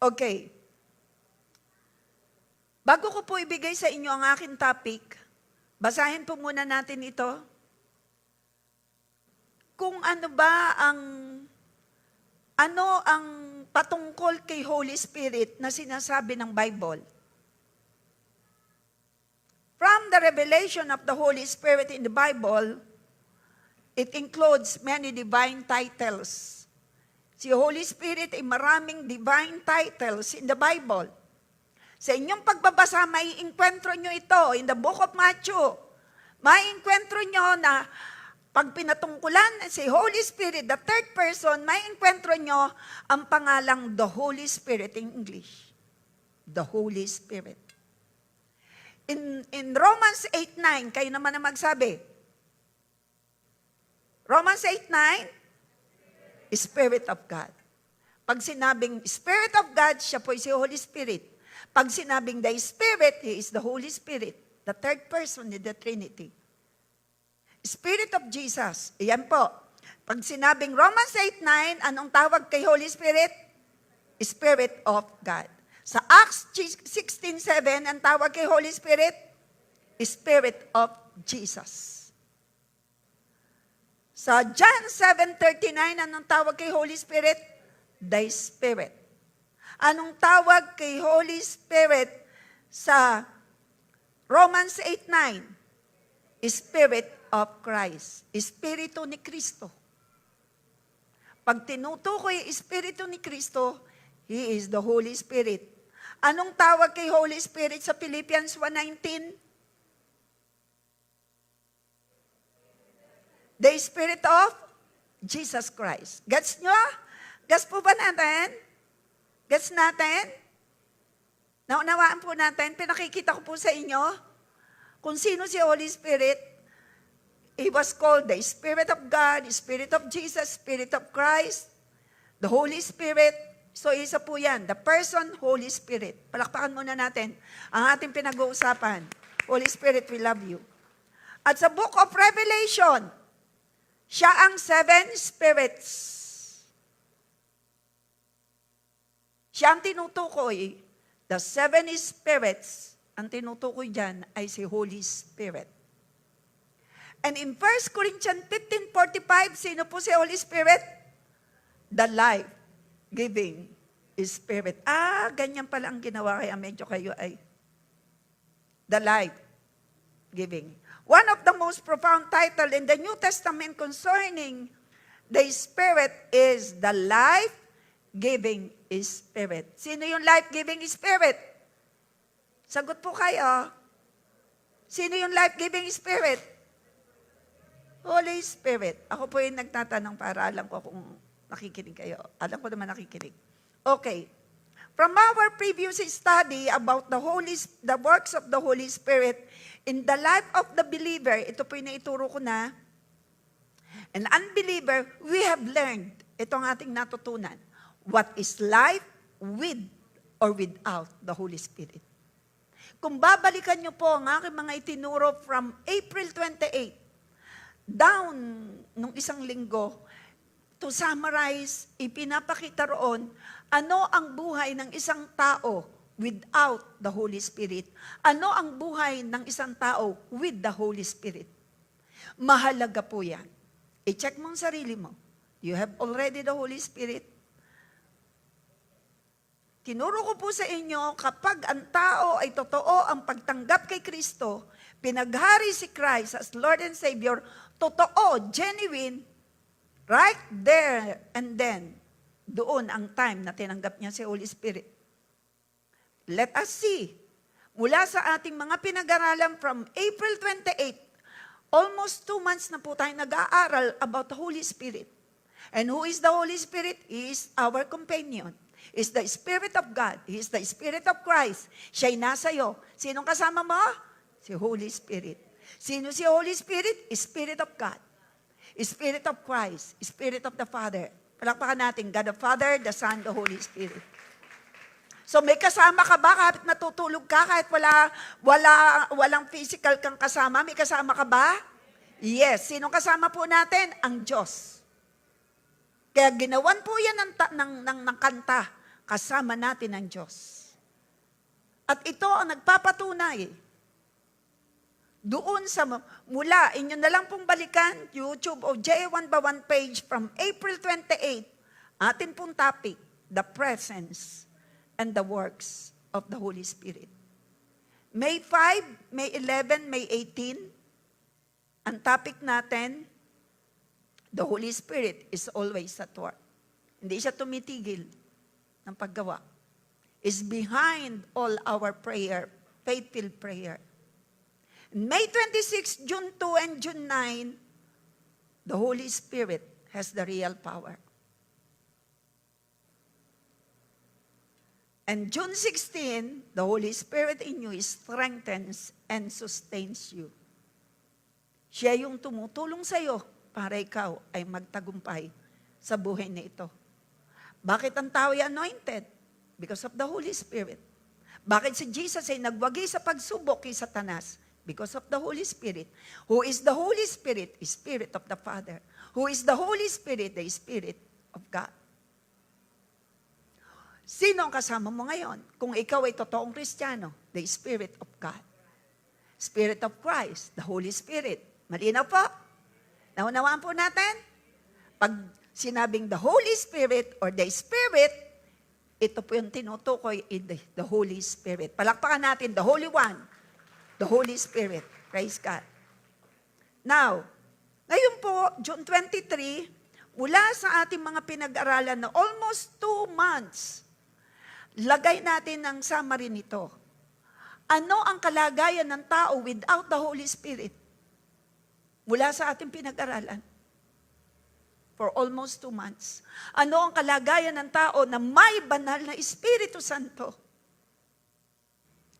Okay. Bago ko po ibigay sa inyo ang aking topic, basahin po muna natin ito. Kung ano ang patungkol kay Holy Spirit na sinasabi ng Bible. From the revelation of the Holy Spirit in the Bible, it includes many divine titles. Si Holy Spirit ay maraming divine titles in the Bible. Sa inyong pagbabasa, may inkwentro nyo ito in the book of Matthew. May inkwentro nyo na pag pinatungkulan si Holy Spirit, the third person, may inkwentro nyo ang pangalang the Holy Spirit in English. The Holy Spirit. In Romans 8:9, kayo naman ang magsabi. Romans 8:9, Spirit of God. Pag sinabing Spirit of God, siya po si Holy Spirit. Pag sinabing the Spirit, He is the Holy Spirit, the third person in the Trinity. Spirit of Jesus, iyan po. Pag sinabing Romans 8:9, anong tawag kay Holy Spirit? Spirit of God. Sa Acts 16:7, ang tawag kay Holy Spirit? Spirit of Jesus. Sa John 7:39, anong tawag kay Holy Spirit? The Spirit. Anong tawag kay Holy Spirit sa Romans 8:9? Spirit of Christ. Espiritu ni Kristo. Pag tinutukoy Espiritu ni Kristo, He is the Holy Spirit. Anong tawag kay Holy Spirit sa Philippians 1:19? The Spirit of Jesus Christ. Gets nyo? Gets po ba natin? Gets natin? Naunawaan po natin? Pinakikita ko po sa inyo kung sino si Holy Spirit. He was called the Spirit of God, the Spirit of Jesus, Spirit of Christ, the Holy Spirit. So isa po yan, the person, Holy Spirit. Palakpakan muna natin ang ating pinag-uusapan. Holy Spirit, we love you. At sa Book of Revelation, siya ang 7 spirits. Siya ang tinutukoy. The 7 spirits, ang tinutukoy dyan ay si Holy Spirit. And in 1 Corinthians 15:45, sino po si Holy Spirit? The life-giving Spirit. Ganyan pala ang ginawa, kaya medyo kayo ay the life-giving. One of the most profound title in the New Testament concerning the Spirit is the life-giving Spirit. Sino yung life-giving Spirit? Sagot po kayo. Sino yung life-giving Spirit? Holy Spirit. Ako po yung nagtatanong para alam ko kung nakikinig kayo. Alam ko naman nakikinig. Okay. From our previous study about the works of the Holy Spirit in the life of the believer, ito po yung naituro ko na, an unbeliever, we have learned, ito ang ating natutunan, what is life with or without the Holy Spirit. Kung babalikan niyo po ang aking mga itinuro from April 28, down nung isang linggo, to summarize, ipinapakita roon, ano ang buhay ng isang tao without the Holy Spirit? Ano ang buhay ng isang tao with the Holy Spirit? Mahalaga po yan. I-check mo ang sarili mo. You have already the Holy Spirit. Tinuro ko po sa inyo, kapag ang tao ay totoo ang pagtanggap kay Kristo, pinaghari si Christ as Lord and Savior, totoo, genuine, right there and then, doon ang time na tinanggap niya si Holy Spirit. Let us see. Mula sa ating mga pinag-aralan from April 28, almost 2 months na po tayo nag-aaral about the Holy Spirit. And who is the Holy Spirit? He is our companion. He is the Spirit of God. He is the Spirit of Christ. Siya'y nasa iyo. Sinong kasama mo? Si Holy Spirit. Sino si Holy Spirit? Spirit of God. Spirit of Christ. Spirit of the Father. Palakpakan natin, God the Father, the Son, the Holy Spirit. So may kasama ka ba kahit natutulog ka, kahit walang physical kang kasama? May kasama ka ba? Yes. Sino kasama po natin? Ang Diyos. Kaya ginawan po yan ng kanta. kasama natin ang Diyos. At ito ang nagpapatunay doon sa mula, inyo na lang pong balikan, YouTube o J1 page from April 28, atin pong topic, the presence and the works of the Holy Spirit. May 5, May 11, May 18, ang topic natin, the Holy Spirit is always at work. Hindi siya tumitigil ng paggawa. Is behind all our prayer, faith-filled prayer. May 26, June 2, and June 9, the Holy Spirit has the real power. And June 16, the Holy Spirit in you strengthens and sustains you. Siya yung tumutulong sa iyo para ikaw ay magtagumpay sa buhay na ito. Bakit ang tao ay anointed? Because of the Holy Spirit. Bakit si Jesus ay nagwagi sa pagsubok kay Satanas? Because of the Holy Spirit. Who is the Holy Spirit? The Spirit of the Father. Who is the Holy Spirit? The Spirit of God. Sino ang kasama mo ngayon? Kung ikaw ay totoong Kristiyano, the Spirit of God. Spirit of Christ, the Holy Spirit. Malinaw po? Naunawaan po natin? Pag sinabing the Holy Spirit or the Spirit, ito po yung tinutukoy in the Holy Spirit. Palakpakan natin, the Holy One, the Holy Spirit. Praise God. Now, ngayon po, June 23, mula sa ating mga pinag-aralan na almost 2 months, lagay natin ang summary nito. Ano ang kalagayan ng tao without the Holy Spirit? Mula sa ating pinag-aralan. For almost 2 months. Ano ang kalagayan ng tao na may banal na Espiritu Santo?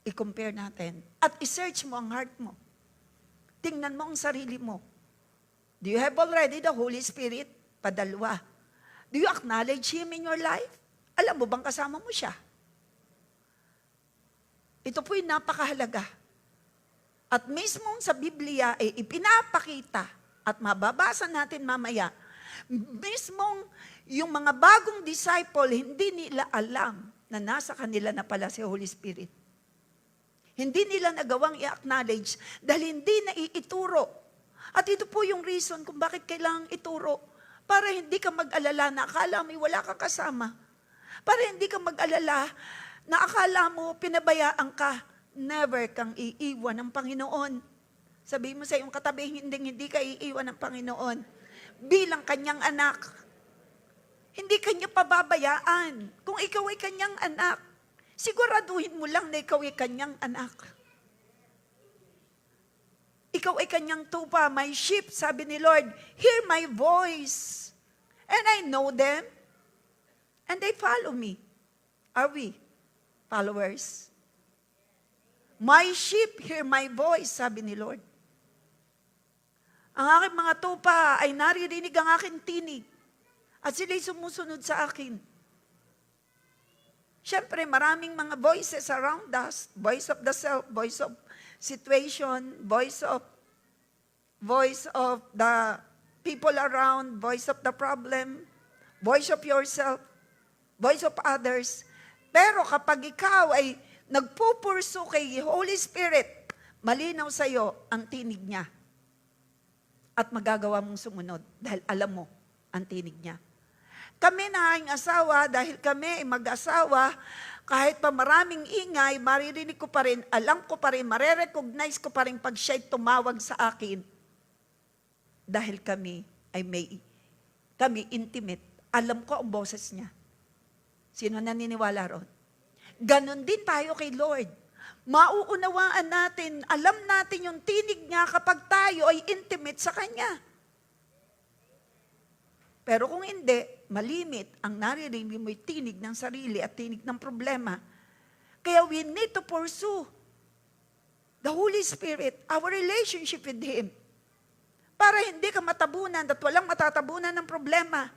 I-compare natin. At i-search mo ang heart mo. Tingnan mo ang sarili mo. Do you have already the Holy Spirit? Padalwa. Do you acknowledge Him in your life? Alam mo bang kasama mo siya? Ito po'y napakahalaga. At mismong sa Biblia ay ipinapakita at mababasa natin mamaya, mismong yung mga bagong disciple, hindi nila alam na nasa kanila na pala si Holy Spirit. Hindi nila nagawang i-acknowledge dahil hindi na iituro. At ito po yung reason kung bakit kailangang ituro. Para hindi ka mag-alala na akala mo wala kang kasama. Para hindi ka mag-alala na akala mo pinabayaan ka. Never kang iiwan ng Panginoon. Sabihin mo sa iyong katabi, hindi ka iiwan ng Panginoon. Bilang kanyang anak. Hindi kanya pababayaan. Kung ikaw ay kanyang anak, siguraduhin mo lang na ikaw ay kanyang anak. Ikaw ay kanyang tupa, my sheep, sabi ni Lord, hear my voice. And I know them. And they follow me. Are we followers? My sheep hear my voice, sabi ni Lord. Ang aking mga tupa ay naririnig ang aking tinig. At sila'y sumusunod sa akin. Siyempre, maraming mga voices around us. Voice of the self, voice of situation, voice of the people around, voice of the problem, voice of yourself, voice of others. Pero kapag ikaw ay nagpupurso kay Holy Spirit, malinaw sa iyo ang tinig niya. At magagawa mong sumunod dahil alam mo ang tinig niya. Kami na aking asawa, dahil kami ay mag-asawa, kahit pa maraming ingay, maririnig ko pa rin, alam ko pa rin, marerecognize ko pa rin pag siya'y tumawag sa akin. Dahil kami intimate. Alam ko ang boses niya. Sino naniniwala ron? Ganon din tayo kay Lord. Mauunawaan natin, alam natin yung tinig niya kapag tayo ay intimate sa Kanya. Pero kung hindi, malimit ang naririnig mo'y tinig ng sarili at tinig ng problema. Kaya we need to pursue the Holy Spirit, our relationship with Him. Para hindi ka matabunan at walang matatabunan ng problema.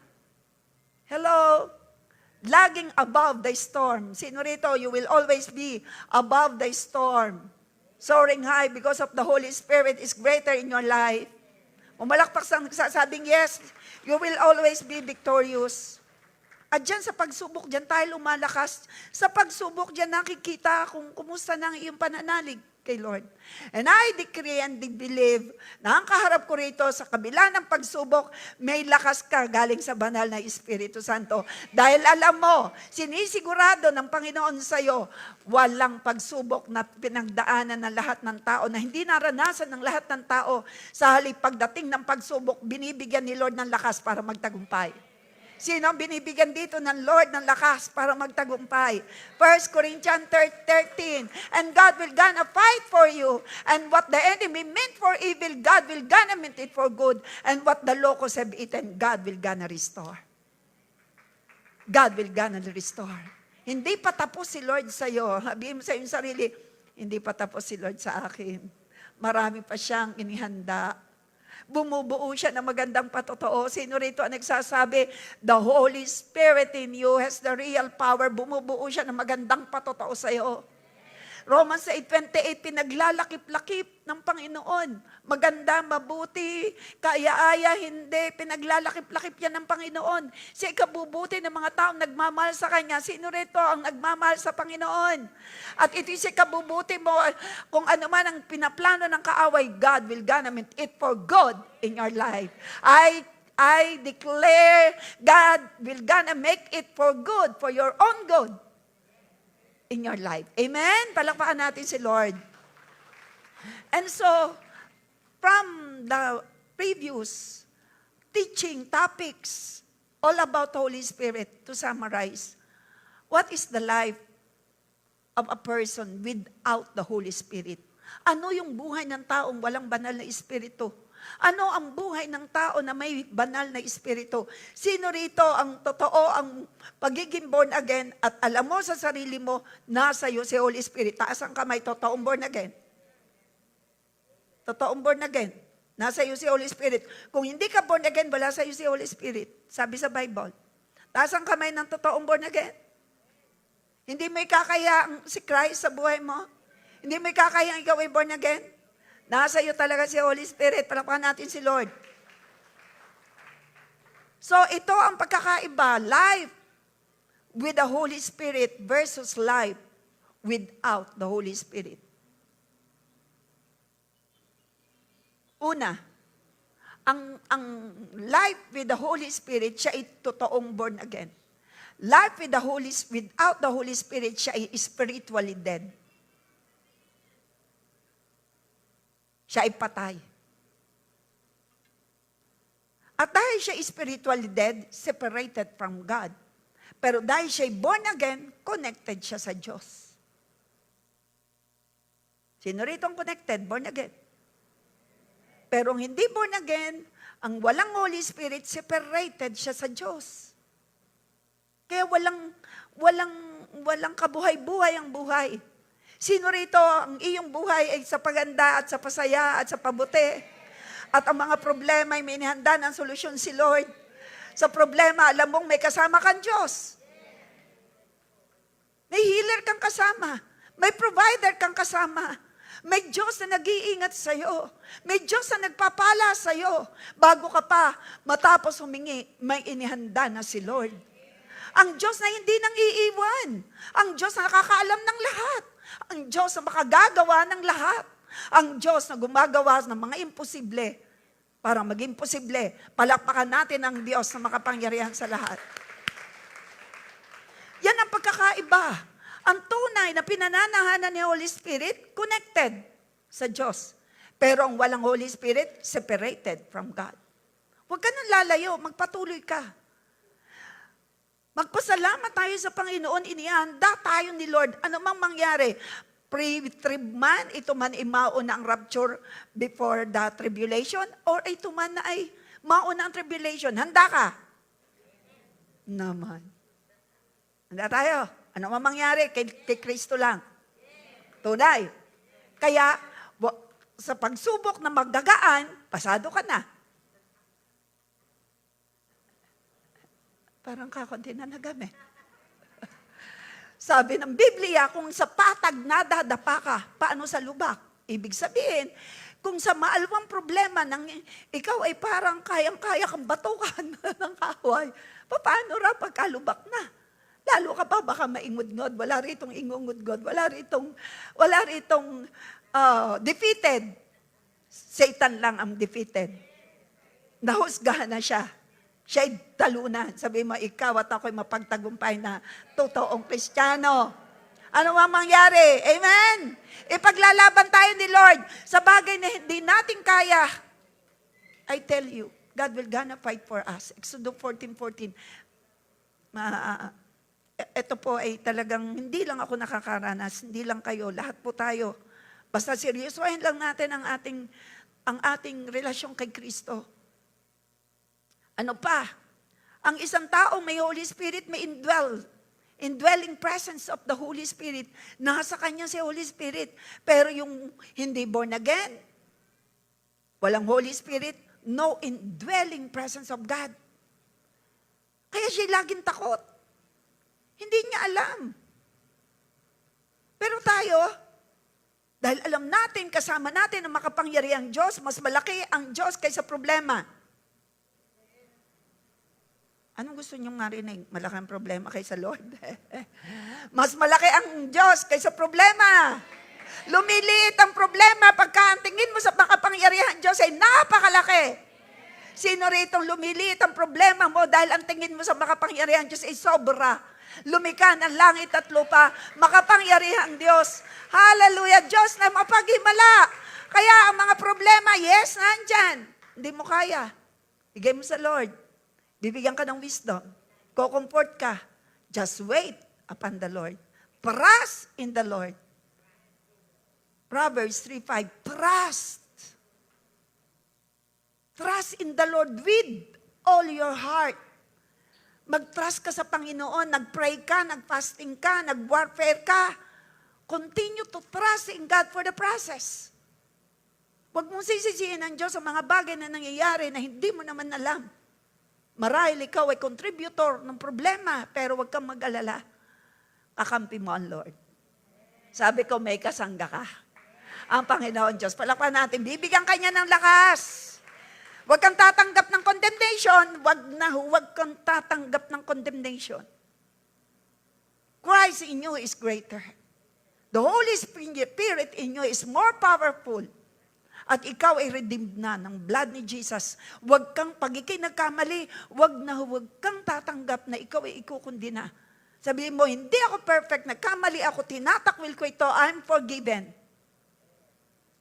Hello? Lagging above the storm. Sino rito, you will always be above the storm. Soaring high because of the Holy Spirit is greater in your life. Umalakpak sa sabing yes, you will always be victorious. At dyan sa pagsubok, dyan tayo lumalakas. Sa pagsubok, dyan nakikita kung kumusta na ang iyong pananalig kay Lord. And I decree and believe na ang kaharap ko rito sa kabila ng pagsubok, may lakas ka galing sa banal na Espiritu Santo. Dahil alam mo, sinisigurado ng Panginoon sa iyo, walang pagsubok na pinagdaanan ng lahat ng tao, na hindi naranasan ng lahat ng tao. Sa halip pagdating ng pagsubok, binibigyan ni Lord ng lakas para magtagumpay. Sino ang binibigyan dito ng Lord ng lakas para magtagumpay? 1 Corinthians 13, and God will gonna fight for you, and what the enemy meant for evil, God will gonna meant it for good, and what the locusts have eaten, God will gonna restore. God will gonna restore. Hindi pa tapos si Lord sa iyo. Sabihin mo sa iyong sarili, hindi pa tapos si Lord sa akin. Marami pa siyang inihanda. Bumubuo siya ng magandang patotoo. Sino rito ang nagsasabi, the Holy Spirit in you has the real power. Bumubuo siya ng magandang patotoo sa iyo. Romans 8:28, pinaglalakip-lakip ng Panginoon. Maganda, mabuti, kaaya-aya, hindi. Pinaglalakip-lakip yan ng Panginoon. Siya ikabubuti ng mga taong nagmamahal sa Kanya. Sino rito ang nagmamahal sa Panginoon? At ito siya ikabubuti mo. Kung ano man ang pinaplano ng kaaway, God will gonna mean it for good in your life. I declare, God will gonna make it for good, for your own good in your life. Amen? Palakpakan natin si Lord. And so, from the previous teaching topics, all about Holy Spirit, to summarize, what is the life of a person without the Holy Spirit? Ano yung buhay ng taong walang banal na Espiritu? Ano ang buhay ng tao na may banal na Espiritu? Sino rito ang totoo, ang pagiging born again, at alam mo sa sarili mo, nasa iyo si Holy Spirit? Taas ang kamay, totoong born again. Totoong born again. Nasa iyo si Holy Spirit. Kung hindi ka born again, wala sa iyo si Holy Spirit. Sabi sa Bible. Taas ang kamay ng totoong born again. Hindi mo ikakaya si Christ sa buhay mo. Hindi mo ikakaya ikaw ay born again. Nasa iyo talaga si Holy Spirit. Palakpakan natin si Lord. So ito ang pagkakaiba. Life with the Holy Spirit versus life without the Holy Spirit. Una, ang life with the Holy Spirit, siya ay totoong born again. Life without the Holy Spirit, siya ay spiritually dead. Siya ay patay. At dahil siya spiritually dead, separated from God. Pero dahil siya ay born again, connected siya sa Diyos. Sino rito ang connected? Born again. Pero ang hindi born again, ang walang Holy Spirit, separated siya sa Diyos. Kaya walang kabuhay-buhay ang buhay. Sino rito ang iyong buhay ay sa paganda at sa pasaya at sa pabuti? At ang mga problema ay may inihanda ng solusyon si Lord. Sa problema, alam mong may kasama kang Diyos. May healer kang kasama. May provider kang kasama. May Diyos na nag-iingat sa iyo. May Diyos na nagpapala sa iyo. Bago ka pa matapos humingi, may inihanda na si Lord. Ang Diyos na hindi nang iiwan. Ang Diyos na nakakaalam ng lahat. Ang Diyos na makagagawa ng lahat. Ang Diyos na gumagawa ng mga imposible para maging posible. Palakpakan natin ang Diyos na makapangyarihan sa lahat. Yan ang pagkakaiba. Ang tunay na pinananahanan ni Holy Spirit, connected sa Diyos. Pero ang walang Holy Spirit, separated from God. Huwag ka nang lalayo, magpatuloy ka. Magpasalamat tayo sa Panginoon, inihanda tayo ni Lord. Ano mang mangyari, pre-trib man, ito man ay mauna ang rapture before the tribulation, or ito man na ay mauna ang tribulation. Handa ka? Naman. Handa tayo. Ano mang mangyari, kay Kristo lang. Tunay. Kaya, sa pagsubok na magdagaan, pasado ka na. Parang kakunti na nagamit. Sabi ng Biblia, kung sa patag nadadapa ka, paano sa lubak? Ibig sabihin, Kung sa maalwang problema nang ikaw ay parang kayang-kaya kang batukan ng kahoy, paano ra pagkalubak na? Lalo ka pa baka maingod-ngod, wala ritong ingungod-ngod, wala ritong defeated. Satan lang ang defeated. Nahusgahan na siya. Siya'y talunan. Sabi mo, ikaw at ako'y mapagtagumpay na totoong Kristiyano. Ano ang mangyari? Amen? Ipaglalaban tayo ni Lord sa bagay na hindi natin kaya. I tell you, God will gonna fight for us. Exodus 14:14. Ito po ay talagang hindi lang ako nakakaranas, hindi lang kayo, lahat po tayo. Basta seryosohin lang natin ang ating relasyon kay Kristo. Ano pa? Ang isang tao may Holy Spirit, may indwelling presence of the Holy Spirit. Nasa kanya si Holy Spirit. Pero yung hindi born again, walang Holy Spirit, no indwelling presence of God. Kaya siya laging takot. Hindi niya alam. Pero tayo, dahil alam natin, kasama natin ang makapangyarihang Diyos, mas malaki ang Diyos kaysa problema. Anong gusto niyong marinig? Malaki ang problema kaysa Lord? Mas malaki ang Diyos kaysa problema. Lumiliit ang problema pagka ang tingin mo sa makapangyarihang Diyos ay napakalaki. Sino rito lumiliit ang problema mo dahil ang tingin mo sa makapangyarihang Diyos ay sobra? Lumikha ng langit at lupa, makapangyarihang Diyos. Hallelujah, Diyos na mapaghimala. Kaya ang mga problema, yes, nandyan. Hindi mo kaya. Bigay mo sa Lord. Bibigyan ka ng wisdom. Ko-comfort ka. Just wait upon the Lord. Trust in the Lord. Proverbs 3:5. Trust. Trust in the Lord with all your heart. Mag-trust ka sa Panginoon. Nag-pray ka, nag-fasting ka, nag-warfare ka. Continue to trust in God for the process. Huwag mong sisisihin ng Diyos ang mga bagay na nangyayari na hindi mo naman alam. Marahil ikaw ay contributor ng problema, pero huwag kang mag-alala. Kakampi mo ang Lord. Sabi ko, may kasangga ka. Ang Panginoon Diyos, palakpan natin, bibigyan kanya ng lakas. Huwag kang tatanggap ng condemnation. Huwag kang tatanggap ng condemnation. Christ in you is greater. The Holy Spirit in you is more powerful. At ikaw ay redeemed na ng blood ni Jesus. Huwag kang pag ikay nagkamali, huwag kang tatanggap na ikaw ay ikukundi na. Sabihin mo, hindi ako perfect, nagkamali ako, tinatakwil ko ito, I'm forgiven.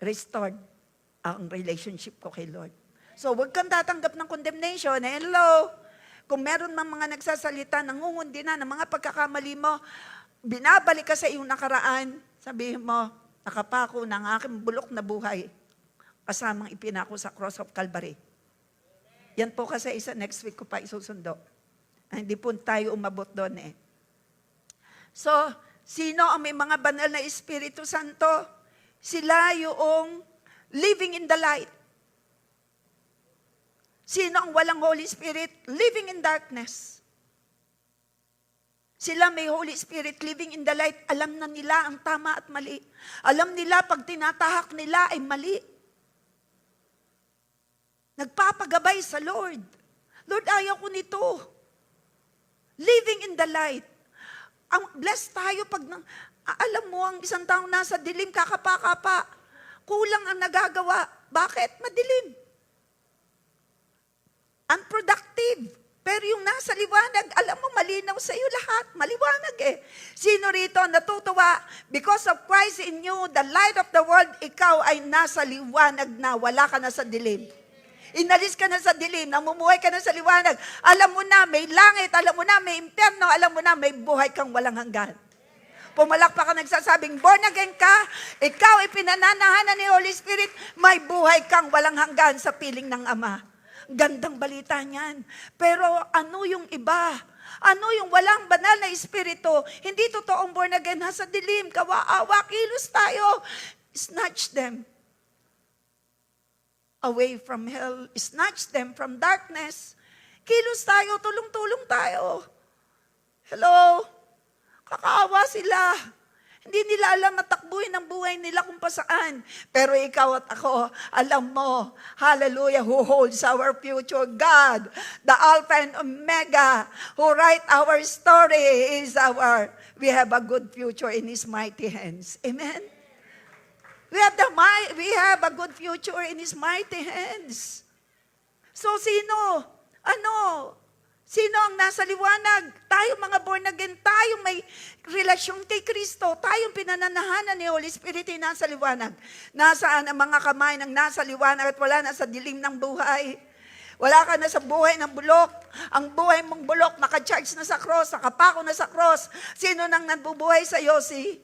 Restored ang relationship ko kay Lord. So, huwag kang tatanggap ng condemnation. Hello? Kung meron mang mga nagsasalita, nangungundi na ng mga pagkakamali mo, binabalik ka sa iyong nakaraan, sabihin mo, nakapako ng aking bulok na buhay. Kasamang ipinako sa cross of Calvary. Yan po kasi isa next week ko pa isusundo. Hindi po tayo umabot doon eh. So, sino ang may mga banal na Espiritu Santo? Sila yung living in the light. Sino ang walang Holy Spirit? Living in darkness. Sila may Holy Spirit living in the light. Alam na nila ang tama at mali. Alam nila pag tinatahak nila ay mali. Nagpapagabay sa Lord. Lord, ayaw ko nito. Living in the light. Blessed tayo pag, alam mo, ang isang taong nasa dilim, kakapa-kapa. Kulang ang nagagawa. Bakit? Madilim. Unproductive. Pero yung nasa liwanag, alam mo, malinaw sa iyo lahat. Maliwanag eh. Sino rito natutuwa? Because of Christ in you, the light of the world, ikaw ay nasa liwanag na, wala ka na sa dilim. Inalis ka na sa dilim, namumuhay ka na sa liwanag. Alam mo na, may langit, alam mo na, may impyerno, alam mo na, may buhay kang walang hanggan. Pumalakpak ka nagsasabing, born again ka, ikaw ay pinananahanan ni Holy Spirit, may buhay kang walang hanggan sa piling ng Ama. Gandang balita niyan. Pero ano yung iba? Ano yung walang banal na Espiritu? Hindi totoong born again, nasa dilim, kawa-awa, kilos tayo. Snatch them away from hell, snatch them from darkness. Kilos tayo, tulong-tulong tayo. Hello? Kakaawa sila. Hindi nila alam matakbuhin ang buhay nila kung pasaan. Pero ikaw at ako, alam mo, hallelujah, who holds our future. God, the Alpha and Omega, who write our story we have a good future in His mighty hands. Amen? We have a good future in His mighty hands. So sino? Sino ang nasa liwanag? Tayo mga born again, tayo may relasyon kay Kristo, tayong pinananahanan ni Holy Spirit ay nasa liwanag. Nasaan ang mga kamay ng nasa liwanag at wala na sa dilim ng buhay? Wala ka na sa buhay ng bulok. Ang buhay mong bulok, naka-charge na sa cross, nakapako na sa cross. Sino nang nabubuhay sa iyo? Si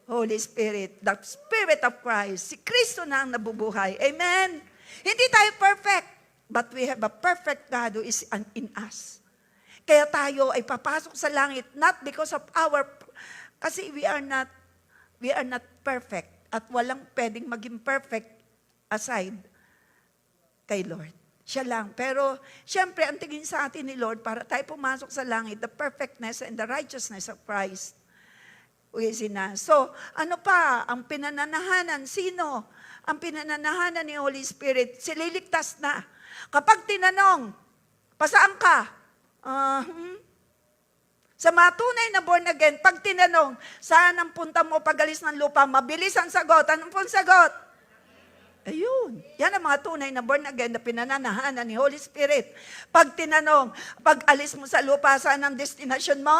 Holy Spirit, the Spirit of Christ. Si Kristo na ang nabubuhay. Amen? Hindi tayo perfect. But we have a perfect God who is in us. Kaya tayo ay papasok sa langit, not because of kasi we are not perfect. At walang pwedeng maging perfect aside kay Lord. Siya lang. Pero, syempre, ang tingin sa atin ni Lord, para tayo pumasok sa langit, the perfectness and the righteousness of Christ is in us. So, ano pa? Ang pinananahanan, sino? Ang pinananahanan ni Holy Spirit, sililigtas na. Kapag tinanong, pasaan ka? Sa mga tunay na born again, pag tinanong, saan ang punta mo pag-alis ng lupa? Mabilis ang sagot. Anong pong sagot? Ayun. Yan ang mga tunay na born again na pinananahanan ni Holy Spirit. Pag tinanong, pag-alis mo sa lupa, saan ang destination mo?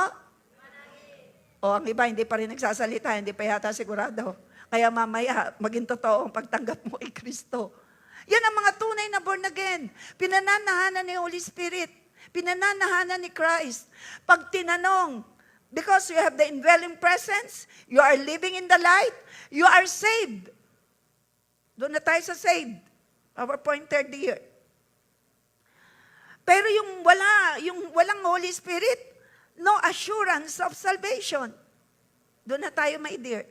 O ang iba, hindi pa rin nagsasalita, hindi pa yata sigurado. Kaya mamaya, maging totoo ang pagtanggap mo kay Kristo. Yan ang mga tunay na born again. Pinananahanan ni Holy Spirit. Pinananahanan ni Christ. Pag tinanong, because you have the indwelling presence, you are living in the light, you are saved. Doon na tayo sa saved. PowerPoint third year. Pero yung walang Holy Spirit, no assurance of salvation. Doon na tayo, my dear.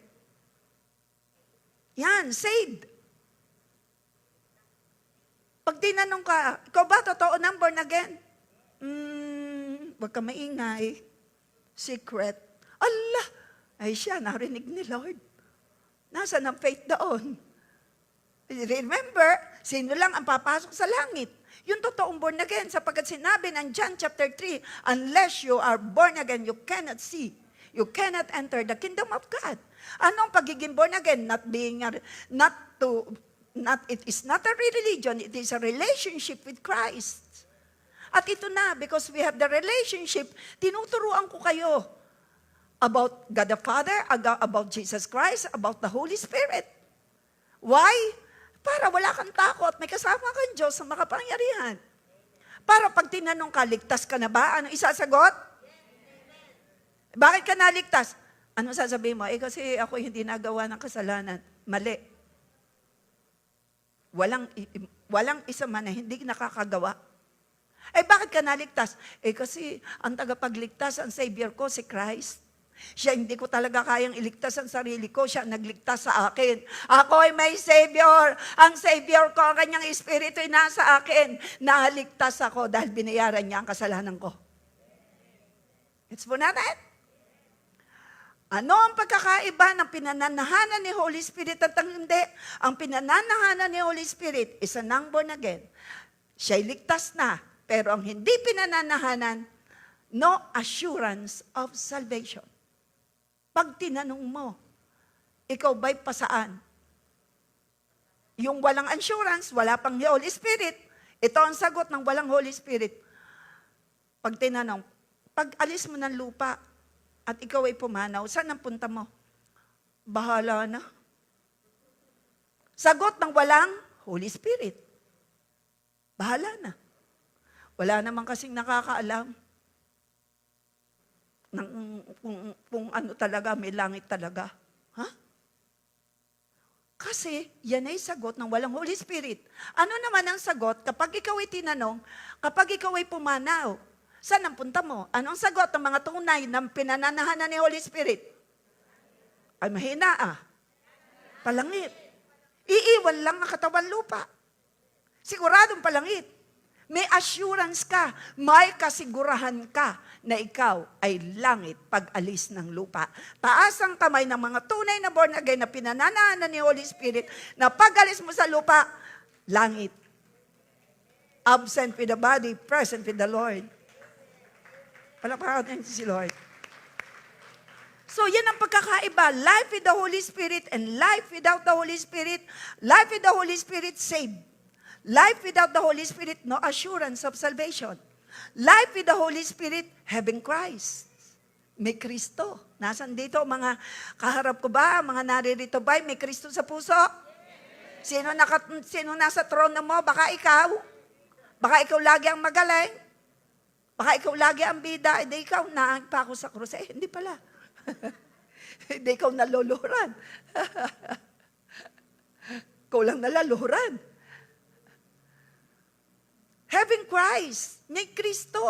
Yan, saved. Pag tinanong ka, ikaw ba totoo ng born again? Huwag ka maingay. Secret. Allah! Ay siya, narinig ni Lord. Nasaan ang faith doon? Remember, sino lang ang papasok sa langit? Yung totoong born again, sapagkat sinabi ng John chapter 3, unless you are born again, you cannot see. You cannot enter the kingdom of God. Anong pagiging born again? It is not a religion, it is a relationship with Christ. At ito na, because we have the relationship, tinuturuan ko kayo about God the Father, about Jesus Christ, about the Holy Spirit. Why? Para wala kang takot, may kasama kang Diyos sa makapangyarihan. Para pag tinanong ka, ligtas ka na ba? Ano isasagot? Bakit ka naligtas? Ano sasabihin mo? Kasi ako hindi nagawa ng kasalanan. Mali. Walang isa man na hindi nakakagawa. Bakit ka naligtas? Kasi ang tagapagligtas, ang Savior ko, si Christ. Siya hindi ko talaga kayang iligtas ang sarili ko. Siya nagligtas sa akin. Ako ay may Savior. Ang Savior ko, ang kanyang Espiritu ay nasa akin. Naligtas ako dahil binayaran niya ang kasalanan ko. It's po natin. Ano ang pagkakaiba ng pinananahanan ni Holy Spirit at ang hindi? Ang pinananahanan ni Holy Spirit is a born again. Siya'y ligtas na, pero ang hindi pinananahanan, no assurance of salvation. Pag tinanong mo, ikaw ba'y pasaan? Yung walang assurance, wala pang Holy Spirit, ito ang sagot ng walang Holy Spirit. Pag tinanong, pag alis mo ng lupa, at ikaw ay pumanaw, saan ang punta mo? Bahala na. Sagot ng walang Holy Spirit. Bahala na. Wala naman kasing nakakaalam kung ano talaga, may langit talaga. Ha? Kasi yan ay sagot ng walang Holy Spirit. Ano naman ang sagot kapag ikaw ay tinanong, kapag ikaw ay pumanaw? Saan ang punta mo? Anong sagot ng mga tunay ng pinananahanan ni Holy Spirit? Ay mahina Palangit. Iiwan lang ang katawan lupa. Siguradong palangit. May assurance ka, may kasigurahan ka na ikaw ay langit pag-alis ng lupa. Taas ang kamay ng mga tunay na born again na pinananahanan ni Holy Spirit na pag-alis mo sa lupa, langit. Absent with the body, present with the Lord. Palakpakan natin si Lord. So yan ang pagkakaiba. Life with the Holy Spirit and life without the Holy Spirit. Life with the Holy Spirit, saved. Life without the Holy Spirit, no assurance of salvation. Life with the Holy Spirit, having Christ. May Kristo. Nasaan dito? Mga kaharap ko ba? Mga naririto ba? May Kristo sa puso? Sino nasa trono mo? Baka ikaw. Baka ikaw lagi ang magaling. Baka ikaw lagi ang bida. Hindi ikaw, naang pa ako sa krus. Hindi pala. Hindi ikaw naluluhuran. Ikaw lang naluluhuran. Having Christ, may Kristo.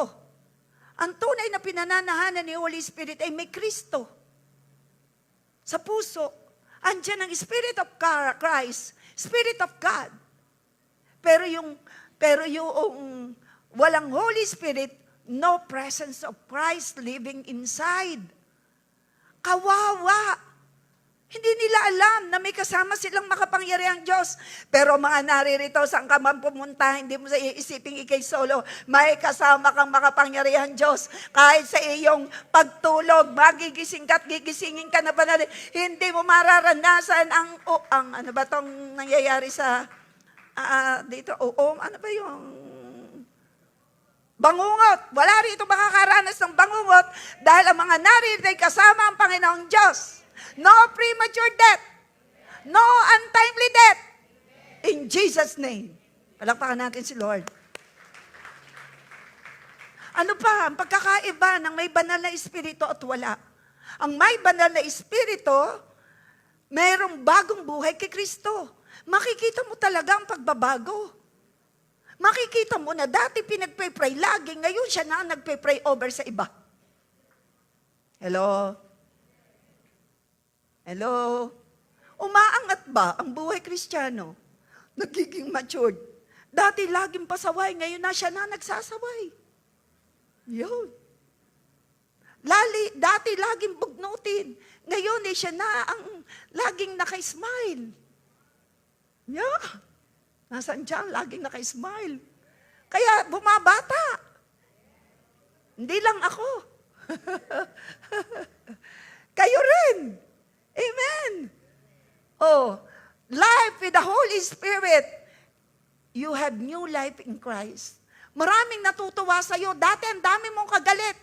Ang tunay na pinananahanan ni Holy Spirit ay may Kristo. Sa puso, andyan ang Spirit of Christ, Spirit of God. Pero yung walang Holy Spirit, no presence of Christ living inside. Kawawa. Hindi nila alam na may kasama silang makapangyarihang Diyos. Pero mga naririto, saan ka man pumunta, hindi mo sa iisiping ikay solo, may kasama kang makapangyarihang Diyos. Kahit sa iyong pagtulog, magigising ka at gigisingin ka na ba natin, hindi mo mararanasan ang ano ba tong nangyayari sa, dito, ano ba yung bangungot. Wala rito makakaranas ng bangungot dahil ang mga naririto ay kasama ang Panginoong Diyos. No premature death. No untimely death. In Jesus' name. Palakpakan natin si Lord. Ano pa ang pagkakaiba ng may banal na espiritu at wala? Ang may banal na espiritu, mayroong bagong buhay kay Kristo. Makikita mo talaga ang pagbabago. Makikita mo na dati pinagpray lagi, ngayon siya na ang nagpray over sa iba. Hello? Hello? Umaangat ba ang buhay Kristiyano? Nagiging matured. Dati laging pasaway, ngayon na siya na nagsasaway. Yun. Dati laging bugnutin, ngayon siya na ang laging naka-smile. Yeah. Nasaan dyan? Laging naka-smile. Kaya bumabata. Hindi lang ako. Kayo rin. Amen. Oh, life with the Holy Spirit. You have new life in Christ. Maraming natutuwa sa iyo. Dati ang dami mong kagalit.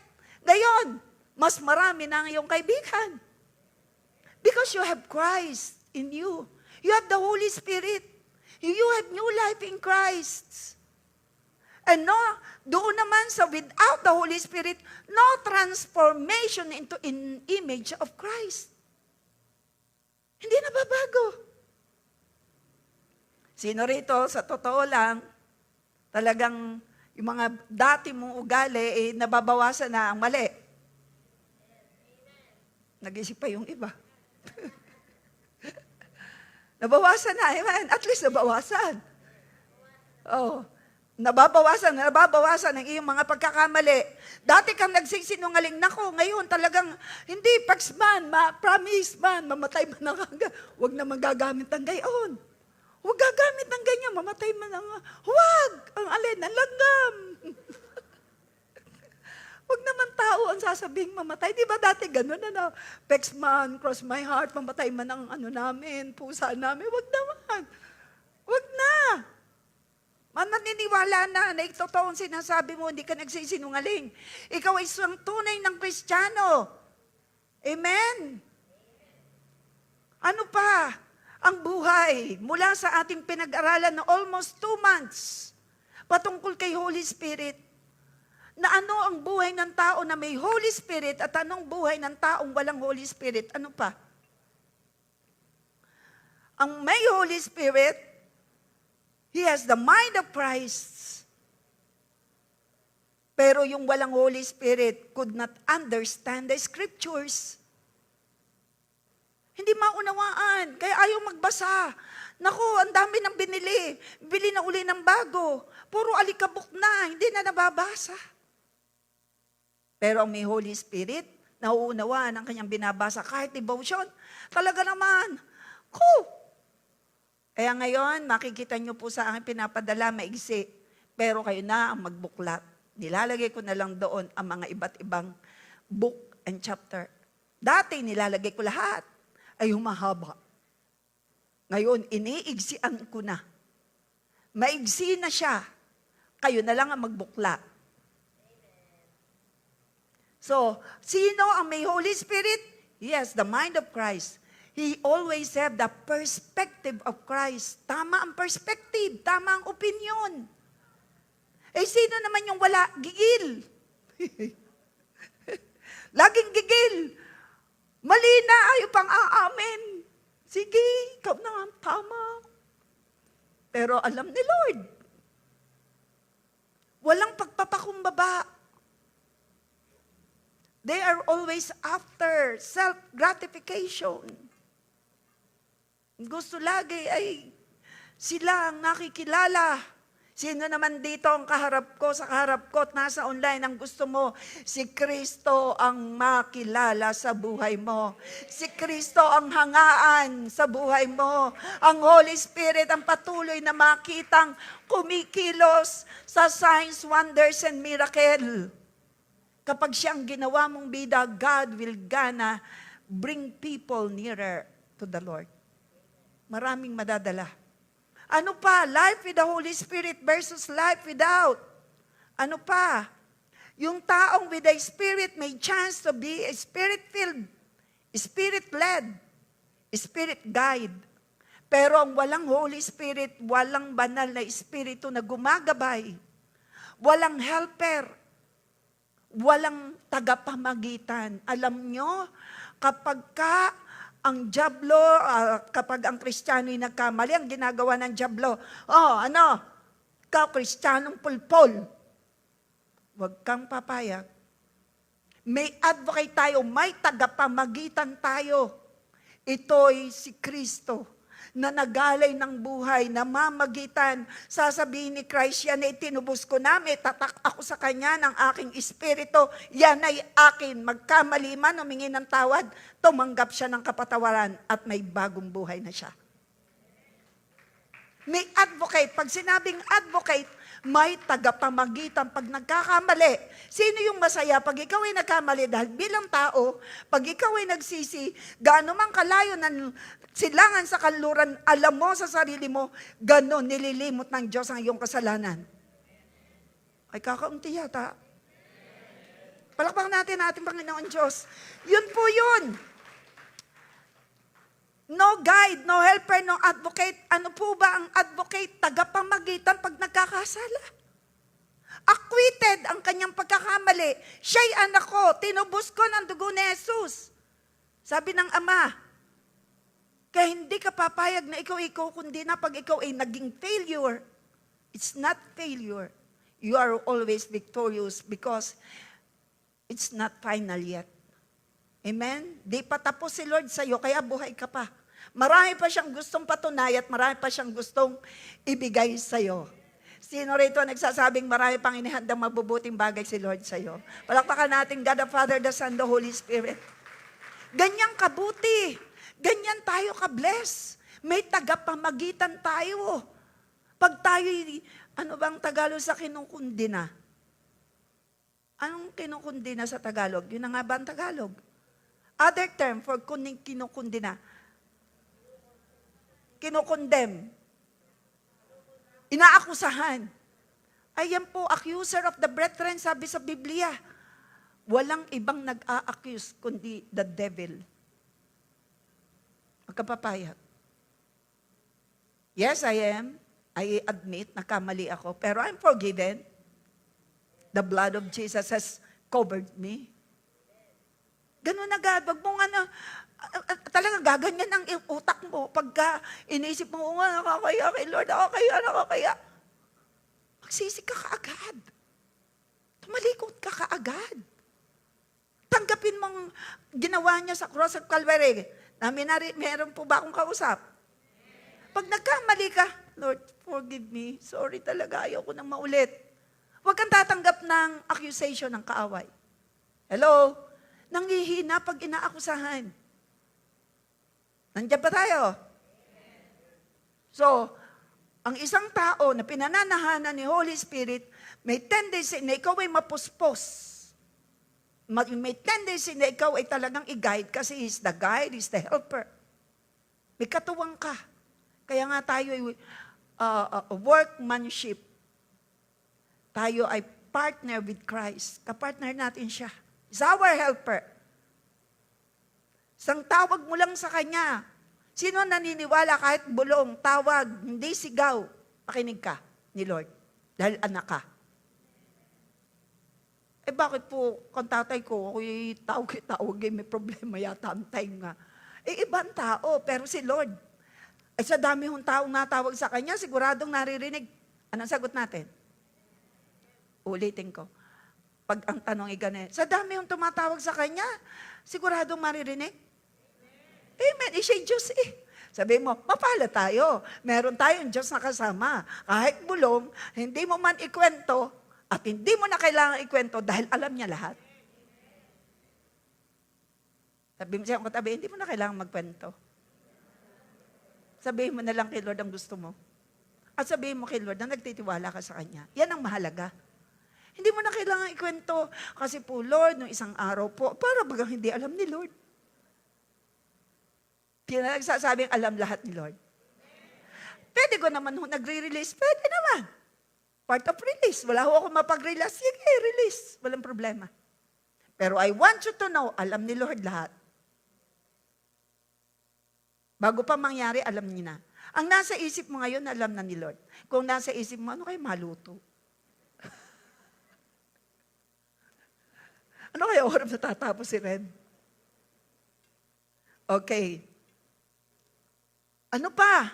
Ngayon, mas marami na ang iyong kaibigan. Because you have Christ in you. You have the Holy Spirit. You have new life in Christ. And no, doon naman sa without the Holy Spirit, no transformation into an image of Christ. Hindi na babago. Sino rito, sa totoo lang, talagang yung mga dati mong ugali, nababawasan na ang mali. Nag-isip pa yung iba. Nabawasan na, amen. At least nabawasan. Oh, nababawasan ang iyong mga pagkakamali. Dati kang nagsisinungaling, nako, ngayon talagang, hindi, pax man, promise man, mamatay man ang hanggang. Huwag na magagamit ang gayon. Huwag gagamit ng ganyan, mamatay man ang, huwag, ang alin, ang langgam. Huwag naman tao ang sasabing mamatay. Di ba dati ganun, pex man, cross my heart, mamatay man ang namin, pusa namin. Huwag naman. Huwag na. Mananiniwala na ito ang sinasabi mo, hindi ka nagsisinungaling. Ikaw ay isang tunay ng Kristiyano. Amen? Ano pa? Ang buhay mula sa ating pinag-aralan na almost 2 months patungkol kay Holy Spirit, na ano ang buhay ng tao na may Holy Spirit at anong buhay ng taong walang Holy Spirit? Ano pa? Ang may Holy Spirit, he has the mind of Christ. Pero yung walang Holy Spirit could not understand the Scriptures. Hindi maunawaan, kaya ayaw magbasa. Naku, ang dami nang binili. Bili na uli ng bago. Puro alikabok na, hindi na nababasa. Pero ang may Holy Spirit, nauunawaan ang kanyang binabasa kahit devotion. Talaga naman. Kaya ngayon, makikita nyo po sa akin pinapadala, maigsi. Pero kayo na ang magbuklat. Nilalagay ko na lang doon ang mga iba't ibang book and chapter. Dati nilalagay ko lahat. Ay humahaba. Ngayon, iniigsian ko na. Maigsi na siya. Kayo na lang ang magbuklat. So, sino ang may Holy Spirit? Yes, the mind of Christ. He always have the perspective of Christ. Tama ang perspective, tama ang opinion. Eh, sino naman yung wala? Gigil. Laging gigil. Mali na, ayaw pang aamin. Sige, ikaw na ang tama. Pero alam ni Lord, walang pagpapakumbaba. They are always after self-gratification. Gusto lagi ay sila ang nakikilala. Sino naman dito ang kaharap ko, sa kaharap ko at nasa online ang gusto mo? Si Kristo ang makilala sa buhay mo. Si Kristo ang hangaan sa buhay mo. Ang Holy Spirit ang patuloy na makitang kumikilos sa signs, wonders, and miracle. Kapag siyang ginawa mong bida, God will gonna bring people nearer to the Lord. Maraming madadala. Ano pa? Life with the Holy Spirit versus life without. Ano pa? Yung taong with the Spirit may chance to be a Spirit-filled, Spirit-led, Spirit-guide. Pero ang walang Holy Spirit, walang banal na Espiritu na gumagabay. Walang helper. Walang tagapamagitan. Alam nyo, kapag ang diablo, kapag ang Kristiyano'y nagkamali, ang ginagawa ng diablo, ikaw Kristiyanong pulpol. Huwag kang papayag. May advocate tayo, may tagapamagitan tayo. Ito'y si Kristo na nagalay ng buhay, na mamagitan. Sasabihin ni Christ, yan ay tinubos ko na, may tatak ako sa kanya ng aking espiritu, yan ay akin. Magkamali man, humingi ng tawad, tumanggap siya ng kapatawaran at may bagong buhay na siya. May advocate. Pag sinabing advocate, may tagapamagitan pag nagkakamali. Sino yung masaya? Pag ikaw ay nagkamali, dahil bilang tao, pag ikaw ay nagsisi, gaano man kalayo ng silangan sa kanluran, alam mo sa sarili mo, gano'n nililimot ng Diyos ang iyong kasalanan. Ay kakaunti yata. Palakpakan natin ating Panginoon Diyos. Yun po yun. No guide, no helper, no advocate. Ano po ba ang advocate? Tagapamagitan pag nagkakasala. Acquitted ang kanyang pagkakamali. Siya'y anak ko, tinubos ko ng dugo ni Jesus. Sabi ng ama, kaya hindi ka papayag na ikaw kundi na pag ikaw ay naging failure. It's not failure. You are always victorious because it's not final yet. Amen? Di pa tapos si Lord sa'yo, kaya buhay ka pa. Marami pa siyang gustong patunay at marami pa siyang gustong ibigay sa'yo. Sino rito nagsasabing marami pang inihandang mabubuting bagay si Lord sa'yo? Palakpakan natin God the Father, the Son, the Holy Spirit. Ganyan kabuti. Ganyan tayo ka-bless. May tagapamagitan tayo. Pag tayo, ano bang Tagalog sa kinukundina? Anong kinukundina sa Tagalog? Yun na nga ba ang Tagalog? Other term for kinukundina. Kinukondem. Inaakusahan. Ayan po, accuser of the brethren, sabi sa Biblia. Walang ibang nag-a-accuse kundi the devil. Magkapapayag. Yes, I am. I admit, nakamali ako. Pero I'm forgiven. The blood of Jesus has covered me. Ganun agad. Wag mong talaga gaganyan ang utak mo pagka inisip mo, nakakaya kay Lord, nakakaya. Magsisi ka kaagad. Tumalikot ka kaagad. Tanggapin mong ginawa niya sa cross of Calvary. Meron po ba akong kausap? Pag nagkamali ka, Lord, forgive me. Sorry talaga, ayoko nang maulit. Huwag kang tatanggap ng accusation ng kaaway. Hello? Nanghihina pag inaakusahan. Nandiyan ba tayo? So, ang isang tao na pinananahanan ni Holy Spirit, may tendency na ikaw ay mapuspos. May tendency na ikaw ay talagang i-guide kasi He's the guide, He's the helper. May katuwang ka. Kaya nga tayo ay workmanship. Tayo ay partner with Christ. Kapartner natin siya. He's our helper. Isang tawag mo lang sa Kanya. Sino naniniwala kahit bulong, tawag, hindi sigaw, makinig ka ni Lord dahil anak ka? Eh bakit po, kung tatay ko, ako'y tawag, may problema yata ang time nga. Eh ibang tao, pero si Lord, ay sa dami hong taong natawag sa Kanya, siguradong naririnig. Anong sagot natin? Ulitin ko. Pag ang tanong ay ganun, sa dami hong tumatawag sa Kanya, siguradong maririnig? Amen. Siya Diyos eh. Sabi mo, mapala tayo. Meron tayong Diyos na kasama. Kahit bulong, hindi mo man ikwento, at hindi mo na kailangan ikwento dahil alam niya lahat. Sabi mo siya katabi, hindi mo na kailangan magkwento. Sabihin mo na lang kay Lord ang gusto mo. At sabihin mo kay Lord na nagtitiwala ka sa Kanya. Yan ang mahalaga. Hindi mo na kailangan ikwento. Kasi po, Lord, nung isang araw po, para bagang hindi alam ni Lord. Nagsasabing alam lahat ni Lord. Pwede ko naman nagre-release. Pwede naman. Part of release. Wala ho ako mapag-release. Sige, release. Walang problema. Pero I want you to know, alam ni Lord lahat. Bago pa mangyari, alam niya na. Ang nasa isip mo ngayon, alam na ni Lord. Kung nasa isip mo, ano kayo maluto? Ano kaya oras na tatapos si Red? Okay. Ano pa?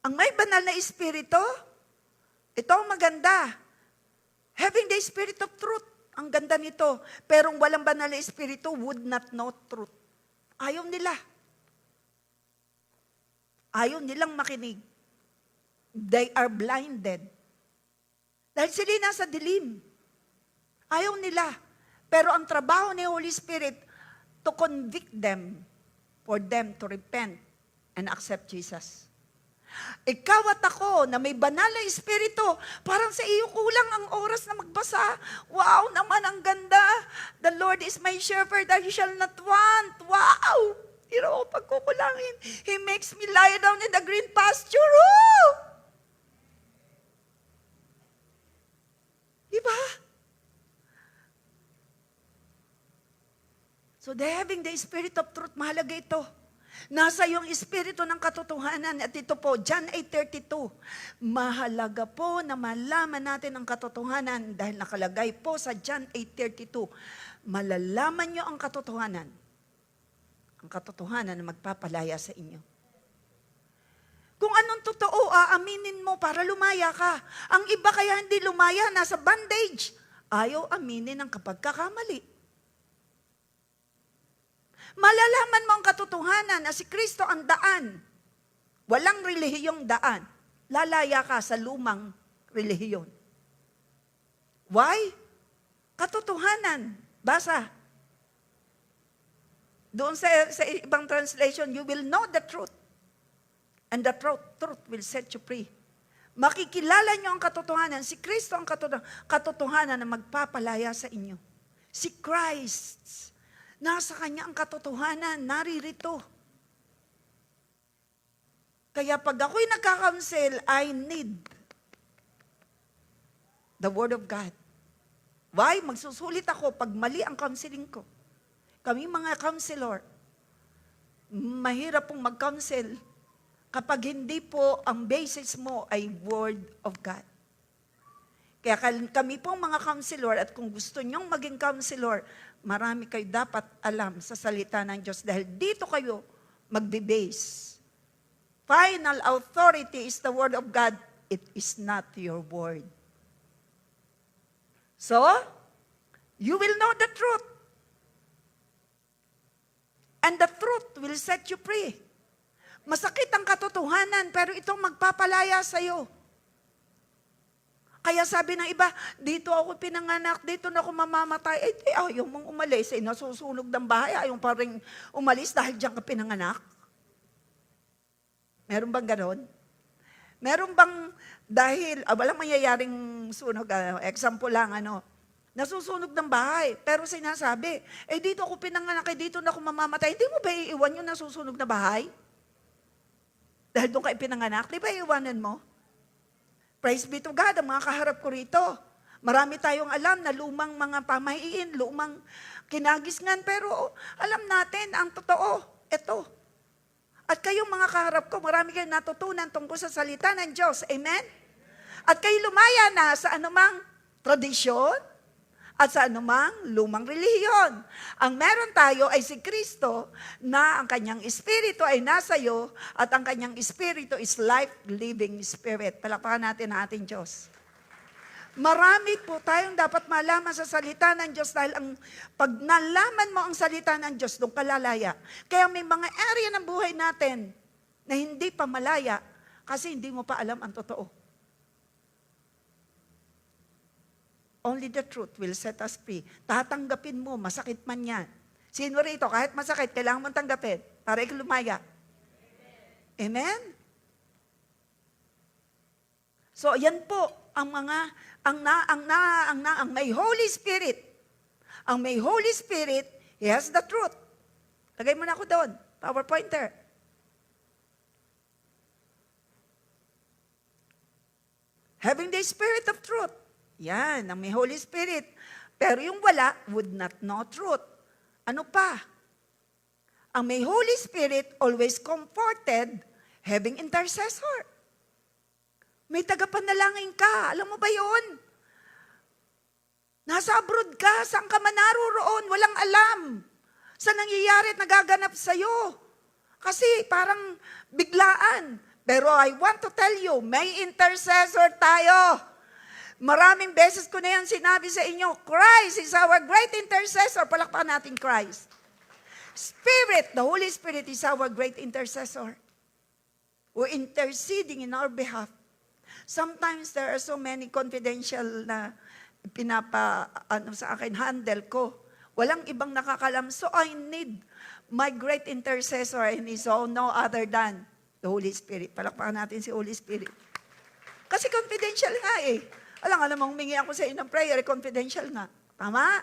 Ang may banal na espiritu, ito ang maganda. Having the spirit of truth, ang ganda nito. Pero walang banal na espiritu would not know truth. Ayaw nila. Ayaw nilang makinig. They are blinded. Dahil sila nasa dilim. Ayaw nila. Pero ang trabaho ni Holy Spirit to convict them, for them to repent and accept Jesus. Ikaw at ako na may banal na espiritu, parang sa iyo kulang ang oras na magbasa. Wow naman, ang ganda. The Lord is my shepherd, I shall not want. Wow! Pero pagkukulangin, He makes me lie down in the green pasture. Oh! Diba? So, having the spirit of truth, mahalaga ito. Nasa yung espiritu ng katotohanan. At ito po, John 8:32. Mahalaga po na malaman natin ang katotohanan dahil nakalagay po sa John 8:32. Malalaman nyo ang katotohanan. Ang katotohanan na magpapalaya sa inyo. Kung anong totoo, aaminin mo para lumaya ka. Ang iba kaya hindi lumaya, nasa bondage. Ayaw aminin ang kapagkakamali. Malalaman mo ang katotohanan na si Kristo ang daan. Walang relihiyong daan. Lalaya ka sa lumang relihiyon. Why? Katotohanan. Basa. Doon sa ibang translation, you will know the truth. And the truth will set you free. Makikilala nyo ang katotohanan. Si Kristo ang katotohanan na magpapalaya sa inyo. Si Christ. Nasa Kanya ang katotohanan, naririto. Kaya pag ako'y nagka-counsel, I need the Word of God. Why? Magsusulit ako pag mali ang counseling ko. Kami mga counselor, mahirap pong mag-counsel kapag hindi po ang basis mo ay Word of God. Kaya kami pong mga counselor at kung gusto nyong maging counselor, marami kayo dapat alam sa salita ng Diyos dahil dito kayo magbe-base. Final authority is the Word of God. It is not your word. So, you will know the truth. And the truth will set you free. Masakit ang katotohanan, pero itong magpapalaya sa'yo. Kaya sabi ng iba, dito ako pinanganak, dito na ako mamamatay. Ayaw mong umalis, nasusunog ng bahay, ayaw pa rin umalis dahil diyan ka pinanganak. Meron bang ganon? Meron bang dahil, walang mangyayaring sunog, example lang, nasusunog ng bahay, pero sinasabi, dito ako pinanganak, dito na ako mamamatay. Hindi mo ba iiwan yung nasusunog na bahay? Dahil doon ka pinanganak, di ba iiwanan mo? Praise be to God, ang mga kaharap ko rito. Marami tayong alam na lumang mga pamahiin, lumang kinagisngan, pero alam natin ang totoo, ito. At kayong mga kaharap ko, marami kayong natutunan tungkol sa salita ng Diyos. Amen? At kayo lumaya na sa anumang tradisyon, at sa anumang lumang relihiyon. Ang meron tayo ay si Kristo na ang kanyang espiritu ay nasa iyo at ang kanyang espiritu is life-living spirit. Palakpakan natin ang ating Diyos. Marami po tayong dapat malaman sa salita ng Diyos dahil pag nalaman mo ang salita ng Diyos, doon ka lalaya. Kaya may mga area ng buhay natin na hindi pa malaya kasi hindi mo pa alam ang totoo. Only the truth will set us free. Tatanggapin mo, masakit man yan. Sino rito, kahit masakit, kailangan mong tanggapin para ikaw lumaya. Amen? So, yan po ang mga, ang may Holy Spirit. Ang may Holy Spirit, He has the truth. Lagay mo na ako doon, PowerPointer. Having the Spirit of truth. Yan, ang may Holy Spirit. Pero yung wala, would not know truth. Ano pa? Ang may Holy Spirit always comforted, having intercessor. May tagapanalangin ka. Alam mo ba yun? Nasa abroad ka, saan ka man naroroon, walang alam. Sa nangyayari at nagaganap sa'yo. Kasi parang biglaan. Pero I want to tell you, may intercessor tayo. Maraming beses ko na yan sinabi sa inyo, Christ is our great intercessor. Palakpakan natin Christ. Spirit, the Holy Spirit is our great intercessor. We're interceding in our behalf. Sometimes there are so many confidential na sa akin, handle ko. Walang ibang nakakalam. So I need my great intercessor and is no other than the Holy Spirit. Palakpakan natin si Holy Spirit. Kasi confidential nga eh. Alam mong humingi ako sa inyo ng prayer, confidential nga. Tama?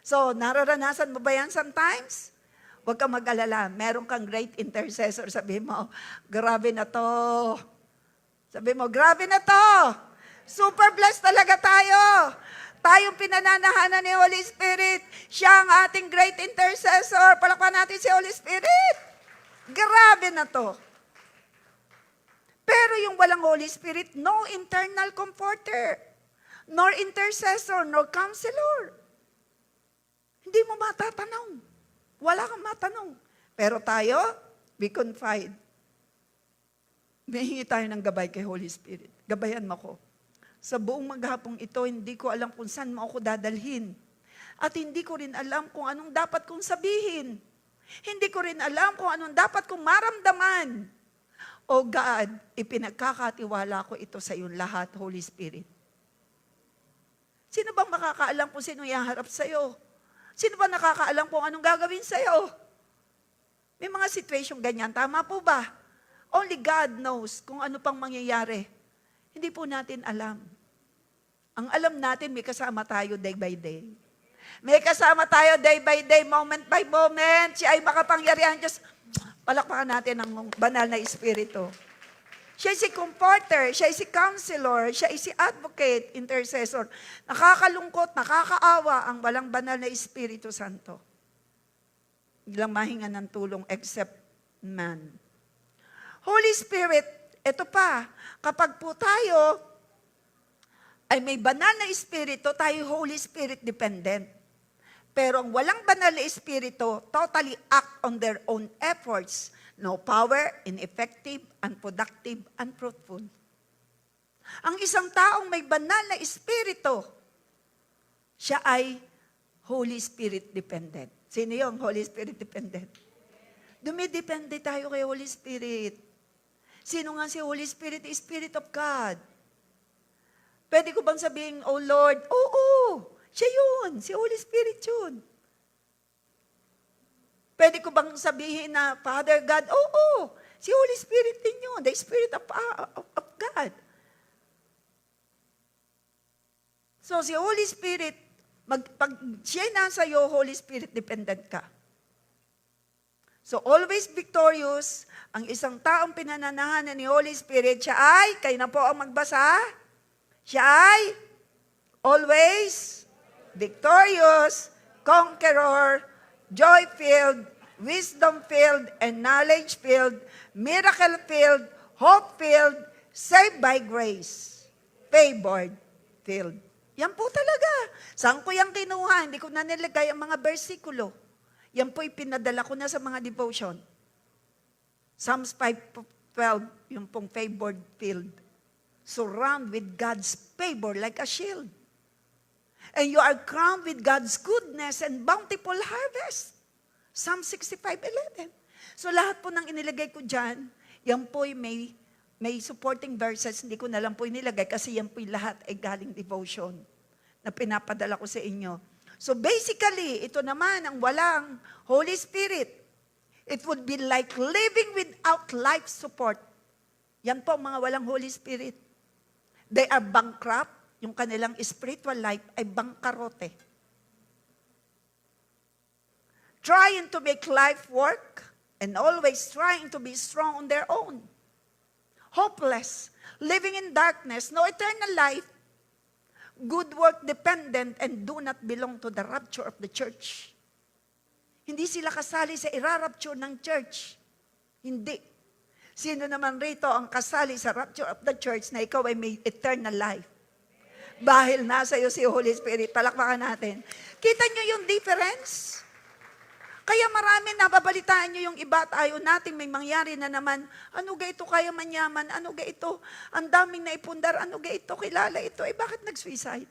So, nararanasan mo ba yan sometimes? Huwag kang mag-alala. Meron kang great intercessor. Sabi mo, grabe na to. Sabi mo, grabe na to. Super blessed talaga tayo. Tayong pinananahanan ni Holy Spirit. Siya ang ating great intercessor. Palakpan natin si Holy Spirit. Grabe na to. Pero yung walang Holy Spirit, no internal comforter, nor intercessor, nor counselor. Hindi mo matatanong. Wala kang matanong. Pero tayo, we confide. May tayo ng gabay kay Holy Spirit. Gabayan mo ko. Sa buong maghapong ito, hindi ko alam kung saan mo ako dadalhin. At hindi ko rin alam kung anong dapat kong sabihin. Hindi ko rin alam kung anong dapat kong maramdaman. O God, ipinagkakatiwala ko ito sa iyong lahat, Holy Spirit. Sino bang makakaalam kung sino ihaharap sa iyo? Sino ba nakakaalam kung anong gagawin sa iyo? May mga situation ganyan, tama po ba? Only God knows kung ano pang mangyayari. Hindi po natin alam. Ang alam natin, may kasama tayo day by day. May kasama tayo day by day, moment by moment. Siya ay makapangyarihan Diyos. Palakpakan natin ang banal na Espiritu. Siya ay si comforter, siya ay si counselor, siya ay si advocate, intercessor. Nakakalungkot, nakakaawa ang walang banal na Espiritu Santo. Hindi lang mahinga ng tulong except man. Holy Spirit, ito pa, kapag po tayo ay may banal na Espiritu, tayo Holy Spirit dependent. Pero ang walang banal na Espiritu, totally act on their own efforts. No power, ineffective, unproductive, unfruitful. Ang isang taong may banal na Espiritu, siya ay Holy Spirit dependent. Sino yung Holy Spirit dependent? Dumidepende tayo kay Holy Spirit. Sino nga si Holy Spirit? The Spirit of God. Pwede ko bang sabihin, oh Lord, oo, siya yun. Si Holy Spirit yun. Pwede ko bang sabihin na, Father God, oo, si Holy Spirit din yun. The Spirit of God. So, si Holy Spirit, pag siya nasa iyo, Holy Spirit, dependent ka. So, always victorious, ang isang taong pinananahanan ni Holy Spirit, siya ay, kayo na po ang magbasa, siya ay always victorious, conqueror, joy-filled, wisdom-filled, and knowledge-filled, miracle-filled, hope-filled, saved by grace, favored-filled. Yan po talaga. Saan ko yung kinuha? Hindi ko na nilagay ang mga versikulo. Yan po'y pinadala ko na sa mga devotion. Psalms 5:12, yung pong favored-filled. Surround with God's favor like a shield. And you are crowned with God's goodness and bountiful harvest. Psalm 65:11. So lahat po ng inilagay ko dyan, yan po'y may supporting verses, hindi ko na lang po inilagay kasi yan po'y lahat ay galing devotion na pinapadala ko sa inyo. So basically, ito naman ang walang Holy Spirit. It would be like living without life support. Yan po mga walang Holy Spirit. They are bankrupt. Yung kanilang spiritual life ay bangkarote. Trying to make life work and always trying to be strong on their own. Hopeless, living in darkness, no eternal life, good work dependent, and do not belong to the rapture of the church. Hindi sila kasali sa irarapture ng church. Hindi. Sino naman rito ang kasali sa rapture of the church na ikaw ay may eternal life? Dahil nasa iyo si Holy Spirit. Palakpakan natin. Kita nyo yung difference? Kaya marami nababalitaan nyo yung iba at ayaw natin may mangyari na naman, ano ga ito kaya manyaman, ano ga ito, ang daming naipundar, ano ga ito, kilala ito, bakit nag-suicide?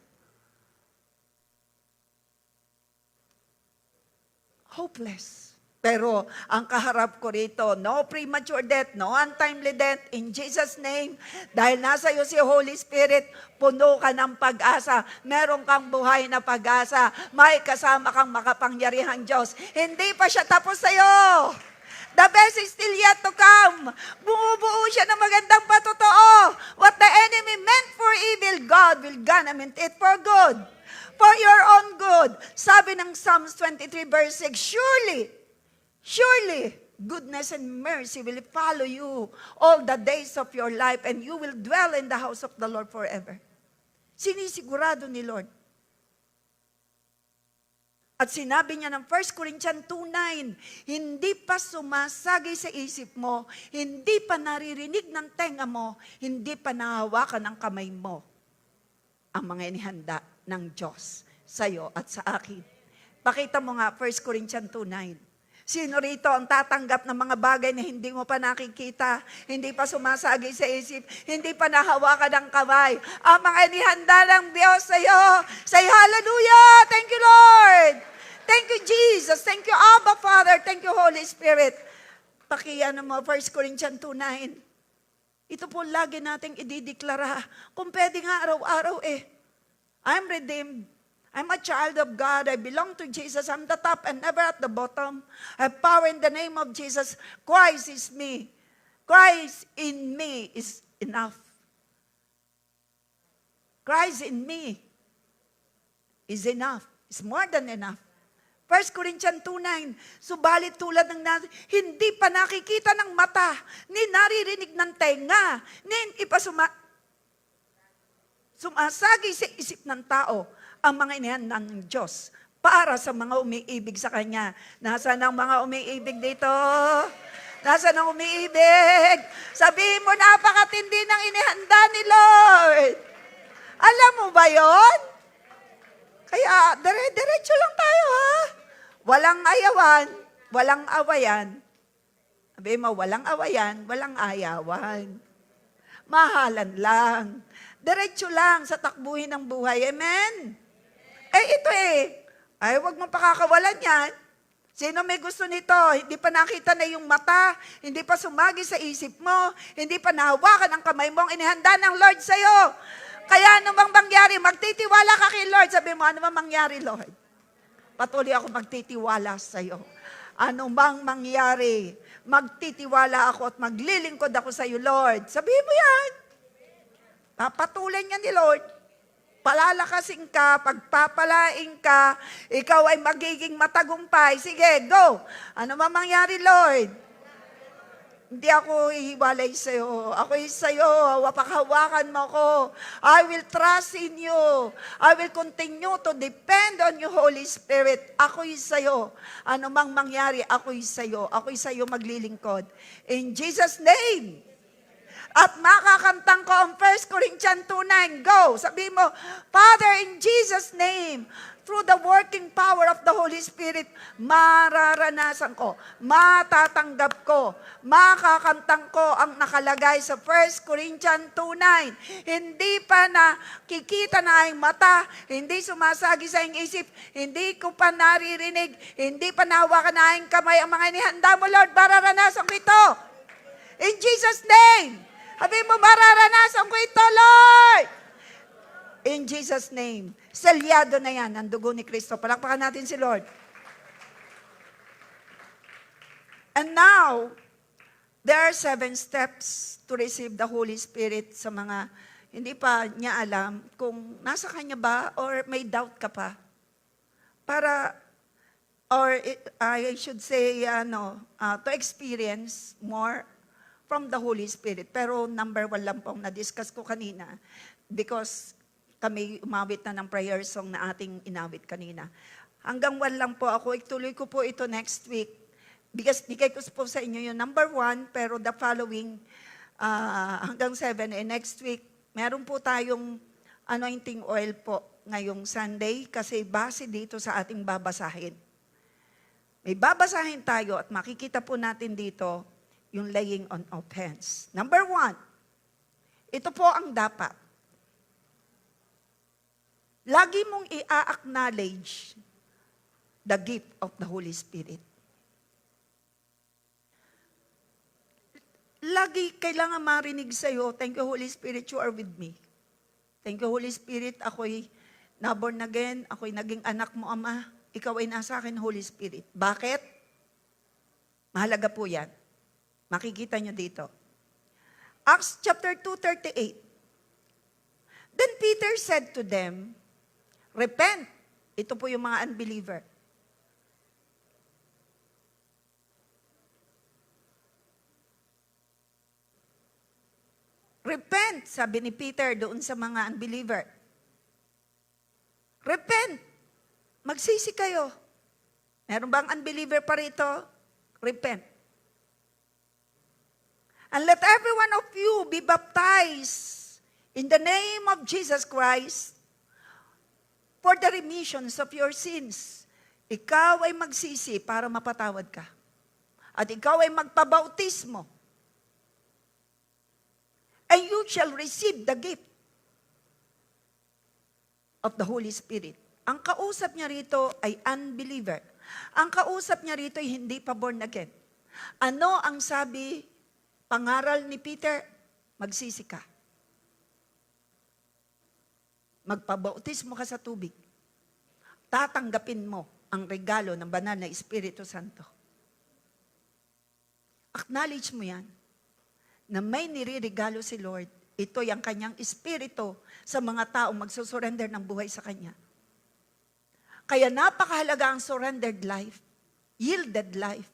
Hopeless. Pero ang kaharap ko rito, no premature death, no untimely death, in Jesus' name, dahil nasa iyo si Holy Spirit, puno ka ng pag-asa, meron kang buhay na pag-asa, may kasama kang makapangyarihang Diyos. Hindi pa siya tapos sa iyo. The best is still yet to come. Bumubuo siya ng magandang patotoo. What the enemy meant for evil, God will gonna mean it for good. For your own good. Sabi ng Psalms 23 verse 6, Surely, goodness and mercy will follow you all the days of your life, and you will dwell in the house of the Lord forever. Sinisigurado ni Lord. At sinabi niya ng 1 Corinthians 2:9, hindi pa sumasagay sa isip mo, hindi pa naririnig ng tenga mo, hindi pa nahawakan ng kamay mo ang mga inihanda ng Diyos sa iyo at sa akin. Pakita mo nga 1 Corinthians 2:9. Sino rito ang tatanggap ng mga bagay na hindi mo pa nakikita, hindi pa sumasagay sa isip, hindi pa nahawakan ng kamay? Ang mga inihanda ng Diyos sa iyo. Say hallelujah! Thank you, Lord! Thank you, Jesus! Thank you, Abba, Father! Thank you, Holy Spirit! Pakiano mo, 1 Corinthians 2:9. Ito po lagi nating idideklara. Kung pwede nga araw-araw I'm redeemed. I'm a child of God. I belong to Jesus. I'm the top and never at the bottom. I have power in the name of Jesus. Christ is me. Christ in me is enough. Christ in me is enough. It's more than enough. 1 Corinthians 2:9, subalit tulad ng hindi pa nakikita ng mata, ni naririnig ng tenga, ni sumasagay sa isip ng tao, ang mga inihanda ng Diyos para sa mga umiibig sa Kanya. Nasaan ang mga umiibig dito? Nasaan ang umiibig? Sabihin mo, napakatindi ng inihanda ni Lord. Alam mo ba yon? Kaya, diretso lang tayo, ha? Walang ayawan, walang awayan. Sabihin mo, walang awayan, walang ayawan. Mahalan lang. Diretso lang sa takbuhin ng buhay. Amen? Ito ay wag mong pakakawalan yan. Sino may gusto nito? Hindi pa nakita na yung mata, hindi pa sumagi sa isip mo, hindi pa nahawakan ang kamay mo, ang inihanda ng Lord sa'yo. Kaya ano bang mangyari? Magtitiwala ka kay Lord. Sabi mo, ano bang mangyari, Lord? Patuloy ako magtitiwala sa'yo. Ano bang mangyari? Magtitiwala ako at maglilingkod ako sa'yo, Lord. Sabihin mo yan. Papatulan niya ni Lord. Palalakasin ka, pagpapalain ka, ikaw ay magiging matagumpay. Sige, go. Ano bang mangyari, Lord? Hindi ako ihiwalay sa'yo. Ako'y sa'yo. Wapakhawakan mo ko. I will trust in you. I will continue to depend on you, Holy Spirit. Ako'y sa'yo. Ano mang mangyari, ako'y sa'yo. Ako'y sa'yo maglilingkod. In Jesus' name. At makakantang ko ang 1 Corinthians 2:9. Go. Sabi mo, Father, in Jesus' name, through the working power of the Holy Spirit, mararanasan ko, matatanggap ko, makakantang ko ang nakalagay sa 1 Corinthians 2:9. Hindi pa nakikita na aking mata, hindi sumasagi sa aking isip, hindi ko pa naririnig, hindi pa nahawakan na aking kamay ang mga inihanda mo, Lord, mararanasan ko ito. In Jesus' name. Sabi mo, mararanasan ko ito, Lord. In Jesus' name. Selyado na yan, ang dugo ni Kristo. Palakpakan natin si Lord. And now, there are 7 steps to receive the Holy Spirit sa mga hindi pa niya alam kung nasa kanya ba or may doubt ka pa. I should say, to experience more from the Holy Spirit. Pero number 1 lang pong na-discuss ko kanina because kami umawit na ng prayer song na ating inawit kanina. Hanggang 1 lang po ako. Ituloy ko po ito next week. Because bigay ko po sa inyo yung number 1, pero the following hanggang 7. Next week, meron po tayong anointing oil po ngayong Sunday kasi base dito sa ating babasahin. May babasahin tayo at makikita po natin dito yung laying on of hands. Number 1, ito po ang dapat. Lagi mong i-acknowledge the gift of the Holy Spirit. Lagi kailangan marinig sa'yo, thank you Holy Spirit, you are with me. Thank you Holy Spirit, ako'y na-born again, ako'y naging anak mo, Ama. Ikaw ay nasa akin, Holy Spirit. Bakit? Mahalaga po yan. Makikita nyo dito. Acts chapter 2:38. Then Peter said to them, repent. Ito po yung mga unbeliever. Repent, sabi ni Peter doon sa mga unbeliever. Repent. Magsisi kayo. Meron bang unbeliever pa rito? Repent. And let every one of you be baptized in the name of Jesus Christ for the remissions of your sins. Ikaw ay magsisi para mapatawad ka. At ikaw ay magpabautismo. And you shall receive the gift of the Holy Spirit. Ang kausap niya rito ay unbeliever. Ang kausap niya rito ay hindi pa born again. Ano ang sabi, pangaral ni Peter? Magsisi ka. Magpabautismo ka sa tubig. Tatanggapin mo ang regalo ng banal na Espiritu Santo. Acknowledge mo yan, na may niririgalo si Lord. Ito yung kanyang Espiritu sa mga taong magsusurrender ng buhay sa Kanya. Kaya napakahalaga ang surrendered life, yielded life.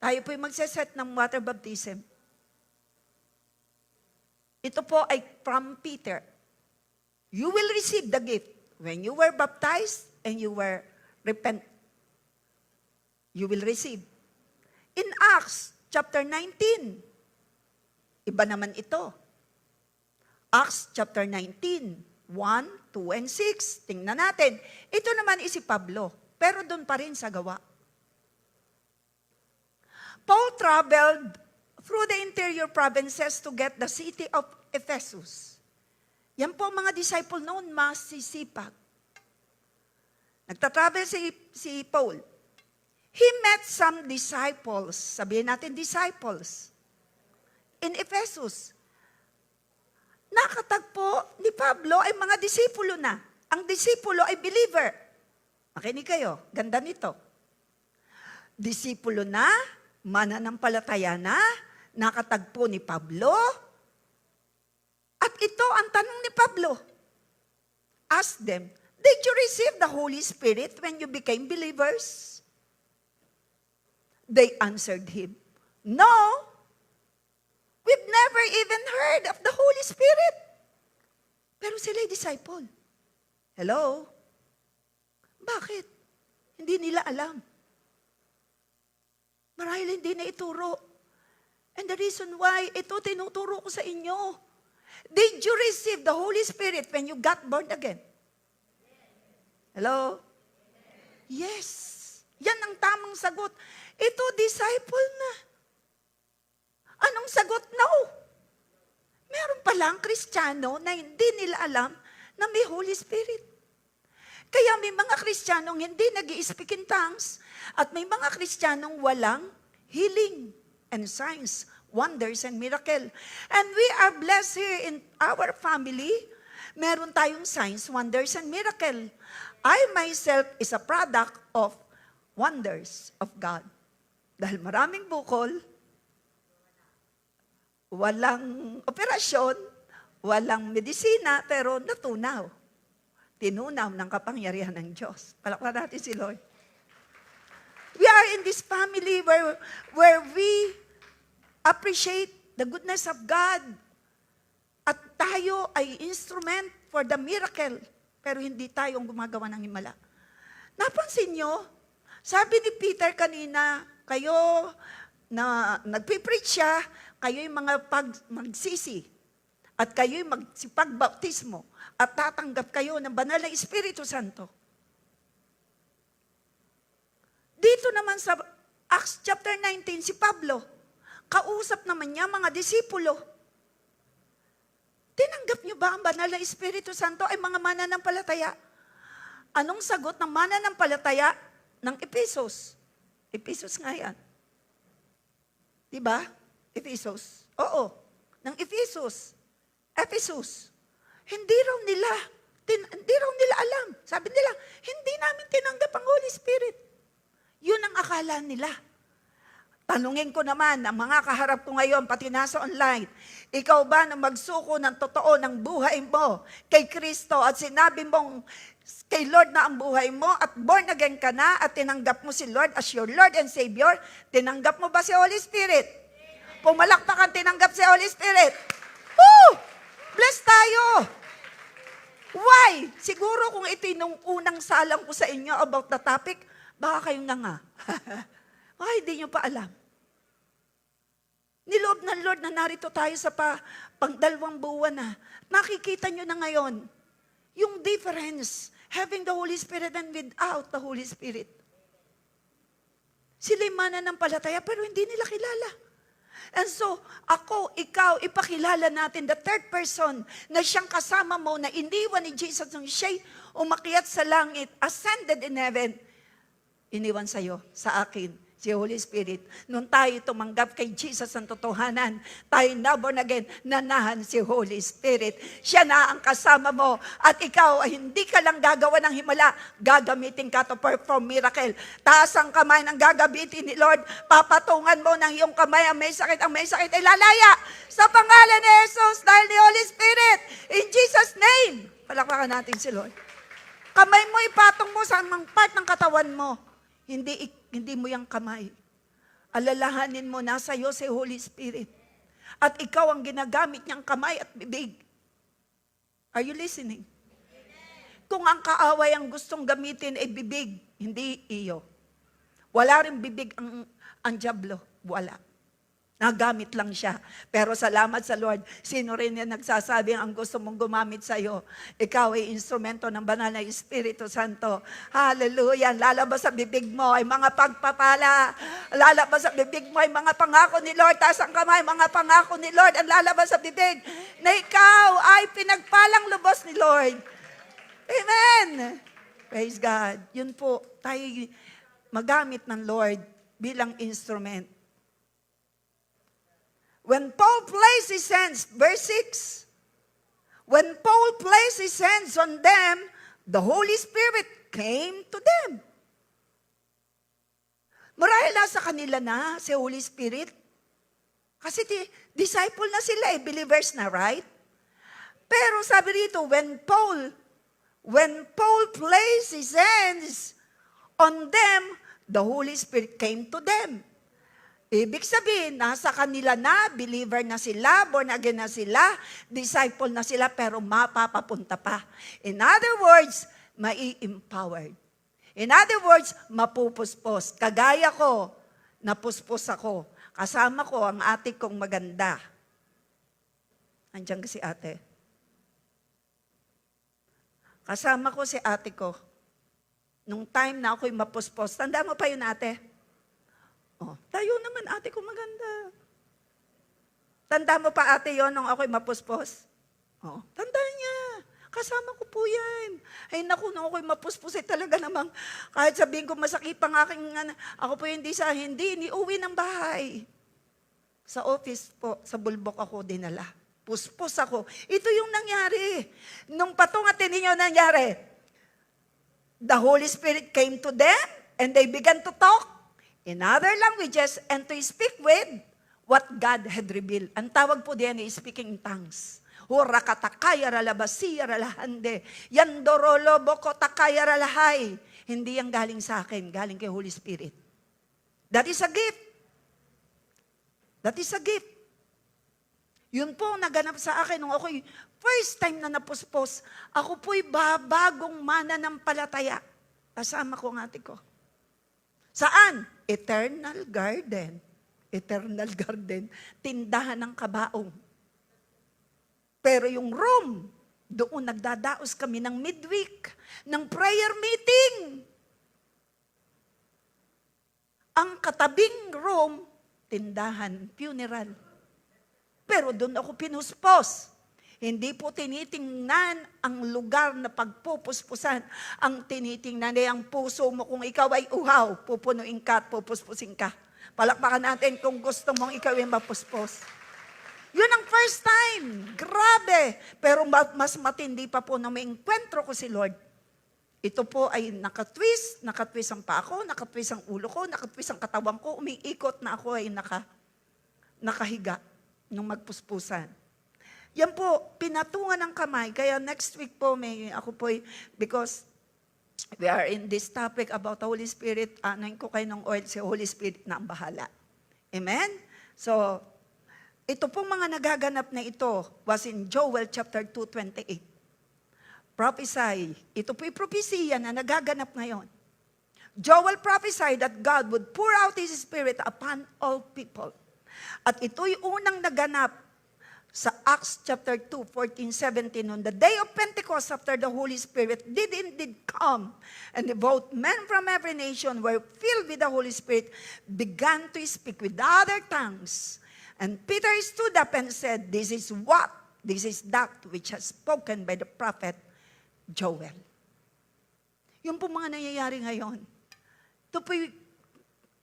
Tayo po'y magseset ng water baptism. Ito po ay from Peter. You will receive the gift when you were baptized and you were repent. You will receive. In Acts chapter 19, iba naman ito. Acts chapter 19, 1, 2, and 6. Tingnan natin. Ito naman si Pablo, pero doon pa rin sa gawa. Paul traveled through the interior provinces to get the city of Ephesus. Yan po mga disciple noon, masisipag. Nagtatravel si Paul. He met some disciples. Sabihin natin disciples. In Ephesus. Nakatagpo ni Pablo ay mga disipulo na. Ang disipulo ay believer. Makinig kayo, ganda nito. Disipulo na, mananampalataya na, nakatagpo ni Pablo. At ito ang tanong ni Pablo. Ask them, did you receive the Holy Spirit when you became believers? They answered him, no. We've never even heard of the Holy Spirit. Pero sila'y disciple. Hello? Bakit? Hindi nila alam. Marahil hindi na ituro. And the reason why, ito tinuturo ko sa inyo. Did you receive the Holy Spirit when you got born again? Hello? Yes. Yan ang tamang sagot. Ito, disciple na. Anong sagot? No. Meron palang Kristiyano na hindi nila alam na may Holy Spirit. Kaya may mga Kristiyanong hindi nag-i-speak in tongues at may mga Kristiyanong walang healing and signs, wonders and miracle. And we are blessed here in our family. Meron tayong signs, wonders and miracle. I myself is a product of wonders of God. Dahil maraming bukol, walang operasyon, walang medisina, pero natunaw. Tinunaw ng kapangyarihan ng Diyos. Palakpan natin si Lord. We are in this family where we appreciate the goodness of God. At tayo ay instrument for the miracle. Pero hindi tayong gumagawa ng himala. Napansin nyo, sabi ni Peter kanina, kayo na nagpipreach siya, kayo'y mga magsisi. At kayo'y magsipagbaptismo. At tatanggap kayo ng banal na Espiritu Santo. Dito naman sa Acts chapter 19, si Pablo, kausap naman niya mga disipulo. Tinanggap niyo ba ang banal na Espiritu Santo ay mga mananampalataya? Anong sagot ng mananampalataya ng Ephesus? Ephesus nga yan. Diba? Ephesus. Oo. Ng Ephesus. Ephesus. Hindi raw nila alam. Sabi nila, hindi namin tinanggap ang Holy Spirit. Yun ang akala nila. Tanungin ko naman, ang mga kaharap ko ngayon, pati nasa online, ikaw ba na magsuko ng totoo ng buhay mo kay Kristo at sinabi mong kay Lord na ang buhay mo at born again ka na at tinanggap mo si Lord as your Lord and Savior, tinanggap mo ba si Holy Spirit? Pumalakpakan, tinanggap si Holy Spirit. Woo! Bless tayo! Why? Siguro kung ito'y nung unang salang ko sa inyo about the topic, baka kayong nga. Baka hindi nyo pa alam. Niloob ng Lord na narito tayo sa pang-2 buwan na. Nakikita nyo na ngayon, yung difference, having the Holy Spirit and without the Holy Spirit. Sila'y mananampalataya pero hindi nila kilala. And so, ako, ikaw, ipakilala natin the third person na siyang kasama mo na iniwan ni Jesus nung siya'y umakyat sa langit, ascended in heaven. Iniwan sa'yo, sa akin, si Holy Spirit. Nung tayo tumanggap kay Jesus ang totohanan, tayo na born again, nanahan si Holy Spirit. Siya na ang kasama mo. At ikaw ay hindi ka lang gagawa ng himala, gagamitin ka to perform miracle. Taas ang kamay ng gagamitin ni Lord. Papatungan mo ng iyong kamay, ang may sakit ay lalaya. Sa pangalan ni Jesus, dahil ni Holy Spirit, in Jesus' name. Palakpakan natin si Lord. Kamay mo, ipatong mo sa mga part ng katawan mo. Hindi mo yung kamay. Alalahanin mo, nasa iyo si Holy Spirit. At ikaw ang ginagamit niyang kamay at bibig. Are you listening? Kung ang kaaway ang gustong gamitin ay bibig, hindi iyo. Wala rin bibig ang dyablo. Wala. Nagamit lang siya. Pero salamat sa Lord, sino rin yung nagsasabi ang gusto mong gumamit sa iyo? Ikaw ay instrumento ng banal na Espiritu Santo. Hallelujah. Lalabas sa bibig mo ay mga pagpapala. Lalabas sa bibig mo ay mga pangako ni Lord. Taas ang kamay, mga pangako ni Lord ang lalabas sa bibig na ikaw ay pinagpalang lubos ni Lord. Amen. Praise God. Yun po, tayo magamit ng Lord bilang instrument. When Paul placed his hands, verse 6, when Paul placed his hands on them, the Holy Spirit came to them. Marahil nasa kanila na si Holy Spirit. Kasi disciple na sila believers na, right? Pero sabi rito, when Paul placed his hands on them, the Holy Spirit came to them. Ibig sabihin, nasa kanila na, believer na sila, born again na sila, disciple na sila, pero mapapapunta pa. In other words, mai-empowered. In other words, mapupuspos. Kagaya ko, napuspos ako. Kasama ko ang ate kong maganda. Andiyan ka si ate. Kasama ko si ate ko. Nung time na ako'y mapuspos, tanda mo pa yun ate? Oh, tayo naman, ate ko maganda. Tanda mo pa ate yon nung ako'y mapuspos? Oh, tanda niya. Kasama ko po yan. Ay naku, nung ako'y mapuspos, talaga namang, kahit sabihin ko masakit pang aking, ako po hindi uwi ng bahay. Sa office po, sa bulbok ako dinala. Puspos ako. Ito yung nangyari. Nung patungatin ninyo nangyari, the Holy Spirit came to them, and they began to talk in other languages and to speak with what God had revealed. Ang tawag po diyan ay speaking in tongues. Hurakatakaya ralabasiya ralahande. Yandorolo boko takaya ralahay. Hindi yan galing sa akin, galing kay Holy Spirit. That is a gift. That is a gift. Yun po naganap sa akin nung ako'y first time na napuspos. Ako po'y bagong mananampalataya. Kasama ko ang ate ko. Saan? Eternal Garden. Eternal Garden. Tindahan ng kabaong. Pero yung room, doon nagdadaos kami ng midweek, ng prayer meeting. Ang katabing room, tindahan, funeral. Pero doon ako pinuspos. Hindi po tinitingnan ang lugar na pagpupuspusan. Ang tinitingnan ay ang puso mo. Kung ikaw ay uhaw, pupunuin ka at pupuspusin ka. Palakpakan natin kung gusto mong ikaw ay mapuspos. Yun ang first time. Grabe. Pero mas matindi pa po na may enkwentro ko si Lord. Ito po ay nakatwist ang paa ko, nakatwist ang ulo ko, nakatwist ang katawan ko, umiikot na ako ay nakahiga nung magpuspusan. Yan po, pinatungan ng kamay. Kaya next week po, because we are in this topic about the Holy Spirit, anoin ko kayo ng oil, si Holy Spirit na ang bahala. Amen? So, ito pong mga nagaganap na ito was in Joel chapter 2:28. Prophesy. Ito po'y propesya na nagaganap ngayon. Joel prophesied that God would pour out His Spirit upon all people. At ito'y unang naganap sa Acts chapter 2, 14-17, on the day of Pentecost, after the Holy Spirit did indeed come, and both men from every nation were filled with the Holy Spirit, began to speak with other tongues. And Peter stood up and said, this is that which has spoken by the prophet Joel. Yung po mga nangyayari ngayon.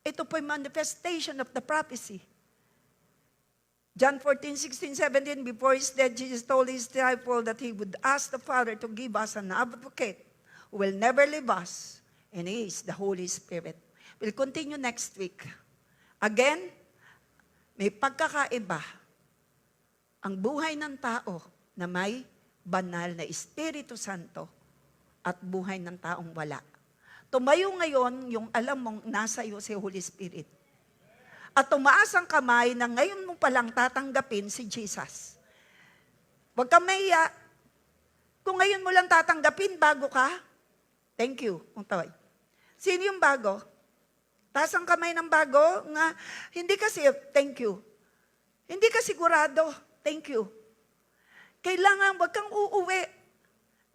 Ito po'y manifestation of the prophecy. John 14:16-17, before His death, Jesus told His disciples that He would ask the Father to give us an advocate who will never leave us, and He is the Holy Spirit. We'll continue next week. Again, may pagkakaiba ang buhay ng tao na may banal na Espiritu Santo at buhay ng taong wala. Tumayo ngayon yung alam mong nasa iyo si Holy Spirit. At tumaas ang kamay na ngayon mo palang tatanggapin si Jesus. Huwag kang mahiya. Kung ngayon mo lang tatanggapin, bago ka, thank you. Sino yung bago? Taas ang kamay ng bago, nga, hindi kasi, thank you. Hindi ka sigurado, thank you. Kailangan, huwag kang uuwi.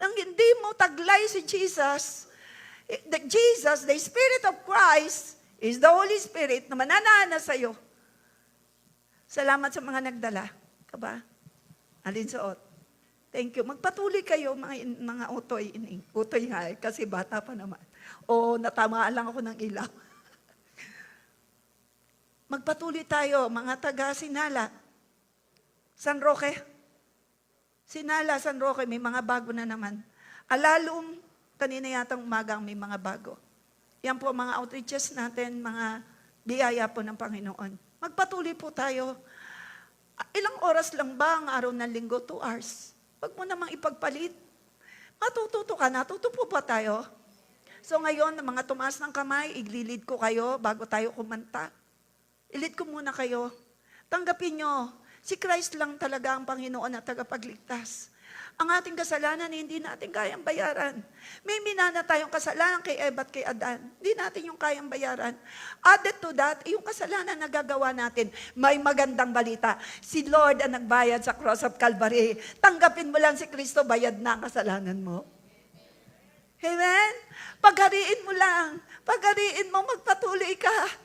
Nang hindi mo taglay si Jesus, the Spirit of Christ, is the Holy Spirit na mananana sa'yo. Salamat sa mga nagdala. Ka ba? Alin suot? Thank you. Magpatuloy kayo, mga utoy. Utoy nga kasi bata pa naman. O natamaan lang ako ng ilaw. Magpatuloy tayo, mga taga Sinala. San Roque. Sinala, San Roque, may mga bago na naman. Alalum, kanina yatang umagang may mga bago. Yan po mga outreaches natin, mga biyaya po ng Panginoon. Magpatuloy po tayo. Ilang oras lang ba ang araw ng linggo? 2 hours. Huwag mo namang ipagpalit. Matututo ka, natuto po ba tayo? So ngayon, mga tumaas ng kamay, iglilid ko kayo bago tayo kumanta. Ilid ko muna kayo. Tanggapin nyo, si Christ lang talaga ang Panginoon at tagapagligtas. Ang ating kasalanan, hindi natin kayang bayaran. May minana tayong kasalanan kay Eva at kay Adan. Hindi natin yung kayang bayaran. Added to that, yung kasalanan na gagawa natin, may magandang balita. Si Lord ang nagbayad sa cross of Calvary. Tanggapin mo lang si Kristo, bayad na ang kasalanan mo. Amen? Paghariin mo lang. Paghariin mo, magpatuloy ka.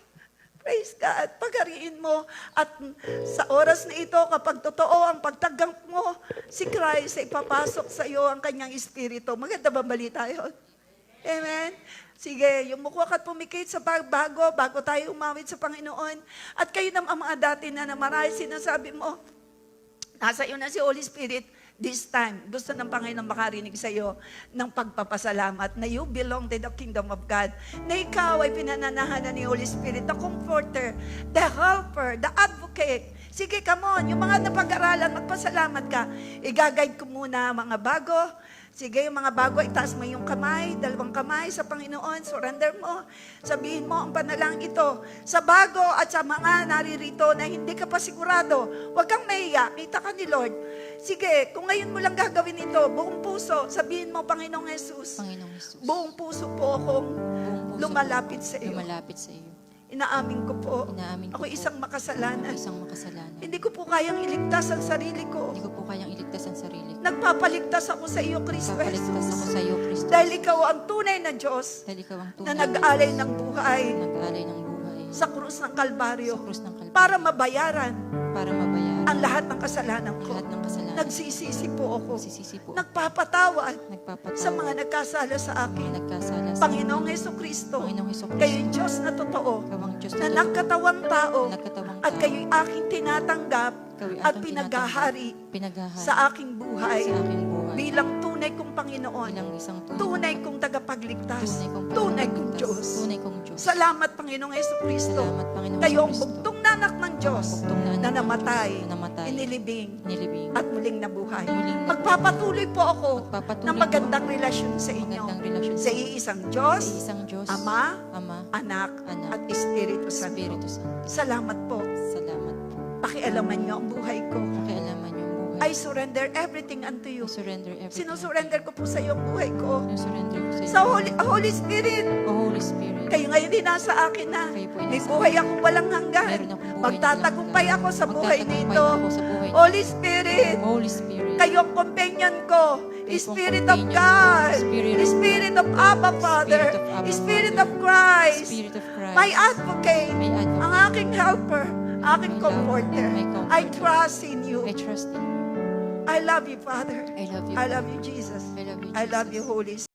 Praise God. Paghariin mo. At sa oras na ito, kapag totoo ang pagtagang mo, si Christ ay papasok sa iyo ang kanyang espiritu. Maganda ba balita yun? Amen? Sige, yumuko ka at pumikit sa bago tayo umawit sa Panginoon. At kayo na mga dati na marahil sinasabi mo, nasa iyo na si Holy Spirit. This time, gusto ng Panginoon makarinig sa iyo ng pagpapasalamat na you belong to the kingdom of God. Na ikaw ay pinananahanan ni Holy Spirit, the comforter, the helper, the advocate. Sige, come on, yung mga napag-aralan, magpasalamat ka. I-guide ko muna mga bago. Sige, yung mga bago, itaas mo yung kamay, 2 kamay sa Panginoon, surrender mo. Sabihin mo ang panalangin ito. Sa bago at sa mga naririto na hindi ka pa sigurado, huwag kang mahiya, kita ka ni Lord. Sige, kung ngayon mo lang gagawin ito, buong puso, sabihin mo, Panginoong Jesus, buong puso po akong lumalapit sa iyo. Inaamin ko po, ako isang makasalanan. Hindi ko po kayang iligtas ang sarili ko. Nagpapaligtas ako sa iyo, Kristo Jesus. Dahil ikaw ang tunay na Diyos na nag-alay ng buhay sa krus ng Kalbaryo para mabayaran ang lahat ng kasalanan ko. Nagsisisi po ako. Nagpapatawad sa mga nagkasala sa akin. Panginoong Jesucristo, kayo'y Diyos na totoo, na nagkatawang tao, at kayo'y aking tinatanggap at pinaghahari sa aking buhay bilang tunay kong Panginoon, tunay kong tagapagligtas, tunay kong Diyos. Salamat, Panginoong Jesucristo. Kayo ang bugtong na anak ng Diyos na namatay, inilibing, at muling nabuhay. Magpapatuloy po ako ng magandang relasyon sa inyo. Sa iisang Diyos, Ama, Anak, at Espiritu Santo. Salamat po. Pakialaman niyo ang buhay ko. I surrender everything unto you. Sinusurrender ko po sa iyo ang buhay ko. Sa Holy Spirit. Kayo ngayon din nasa akin na. May buhay akong walang hanggan. Magtatagumpay ako sa buhay nito. Holy Spirit. Kayo ang companion ko. Spirit of God. Spirit of Abba Father. Spirit of Christ. My advocate. Ang aking helper. Aking comforter. I trust in you. I love you, Father. I love you, Jesus. I love you, Holy Spirit.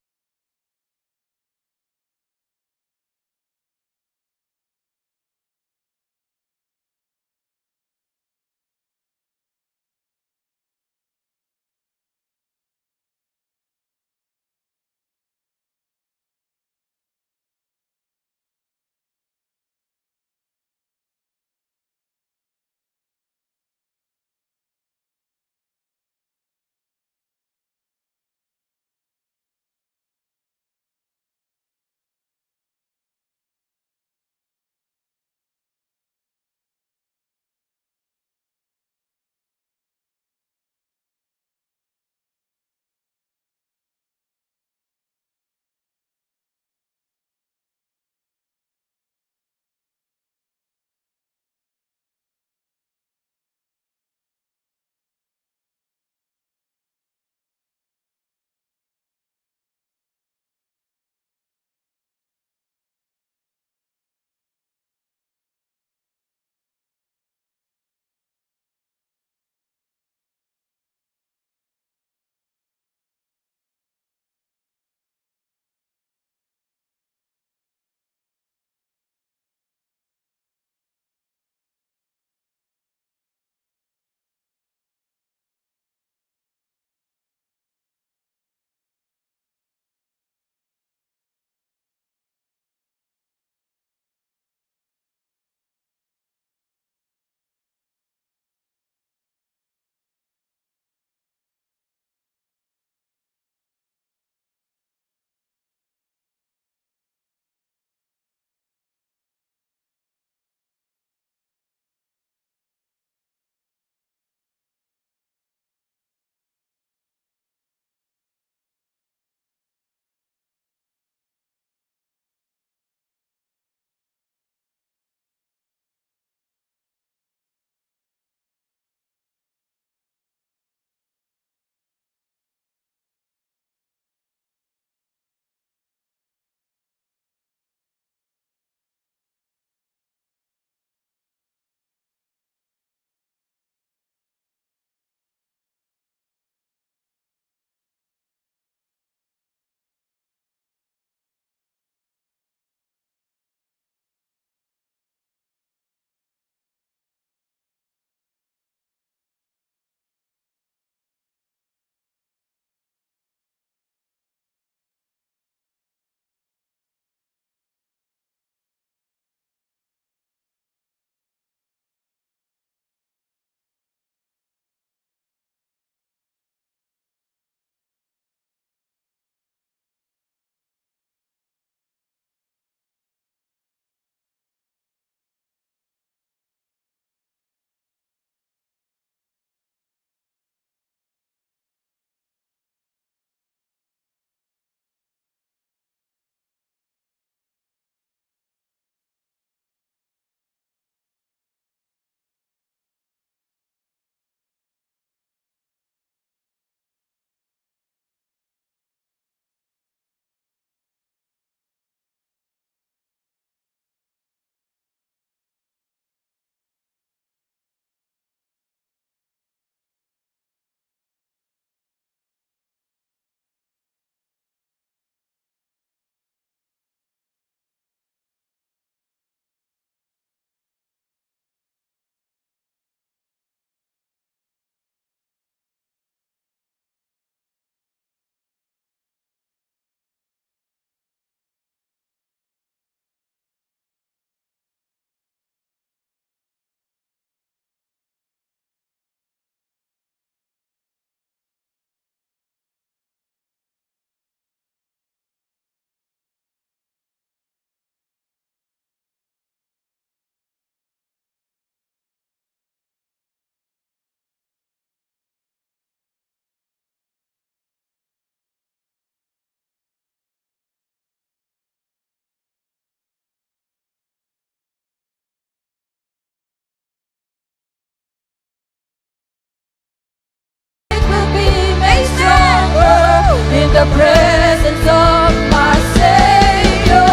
the presence of my Savior.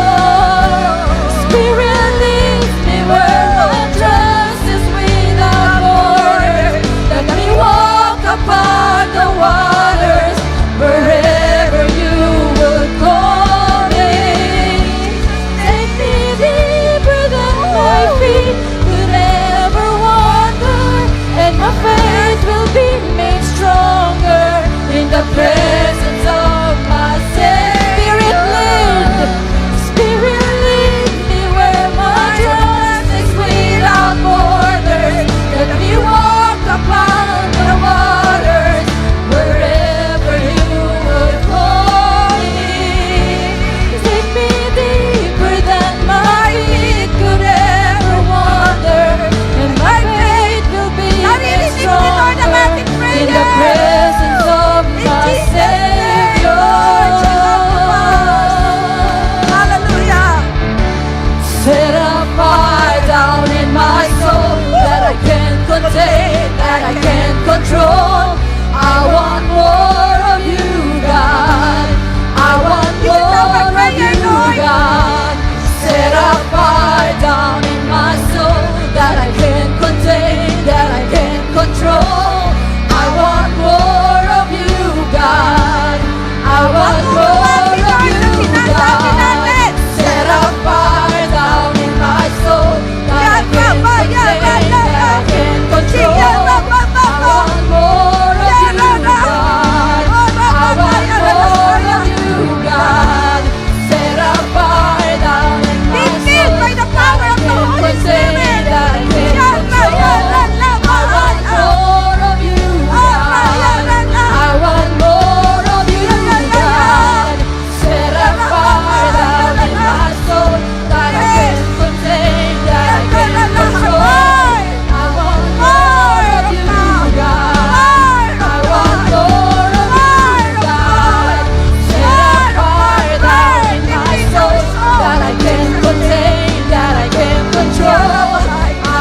Spirit leads me where my trust is without borders. Let me walk upon the waters wherever you would call me. Take me deeper than my feet could ever wander, and my faith will be made stronger in the presence of my Savior. Spirit lead me where my trust is without borders. Let me walk upon the waters wherever you would call me. Take me deeper than my feet could ever wander, and my faith will be made stronger in the presence of my Savior. Hallelujah. Set a fire down in my soul that I can't contain, that I can't control. I want more of you, God. I want more of you, God. Set a fire down in my soul that I can't contain, that I can't control. I want more of you, God. I want more of you, God. Set a fire down in my soul that I can't contain, that I can't control. I want more of you, God. I want more of you, God. Set a fire down in my soul By the power of the Holy Spirit. that I can't control. I want more of you, God. I want more of you, God. Set a fire down in my soul that I can't contain, that I can't control. I want more of you, God. I want more of you, God. Set a fire down in my soul that I can't contain, that I can't control. I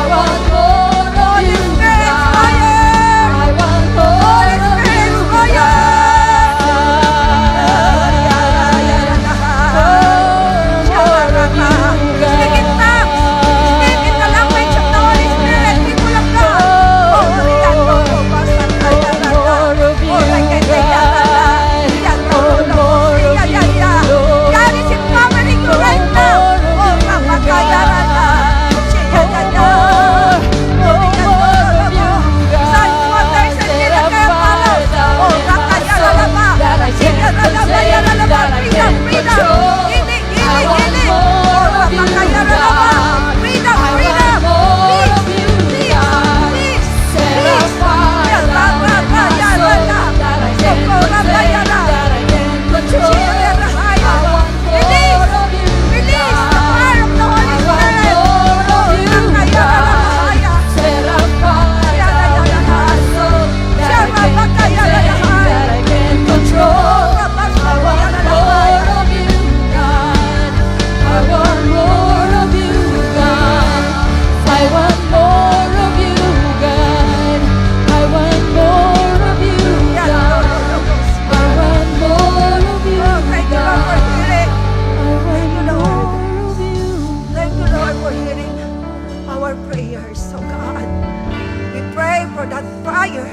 want more of you, God. I want more of you, our prayers, oh God. We pray for that fire,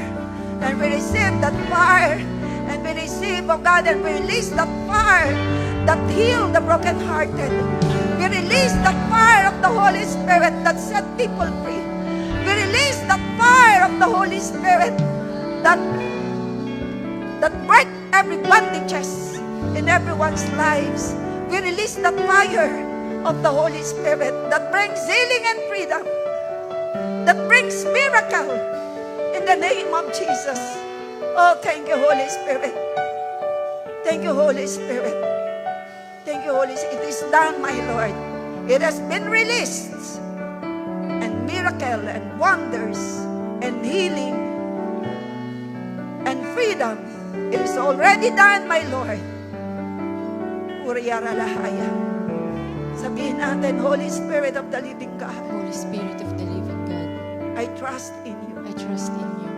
and we receive that fire, and we receive, oh God, and we release that fire that heal the brokenhearted. We release that fire of the Holy Spirit that set people free. We release that fire of the Holy Spirit that break every bondages in everyone's lives. We release that fire of the Holy Spirit that brings healing and freedom, that brings miracle in the name of Jesus. Oh, thank you, Holy Spirit. Thank you, Holy Spirit. Thank you, Holy Spirit. It is done, my Lord. It has been released. And miracle and wonders and healing and freedom, it is already done, my Lord. Uriyaralahaya. Sabihin natin, Holy Spirit of the living God, Holy Spirit of the living God, I trust in you. I trust in you.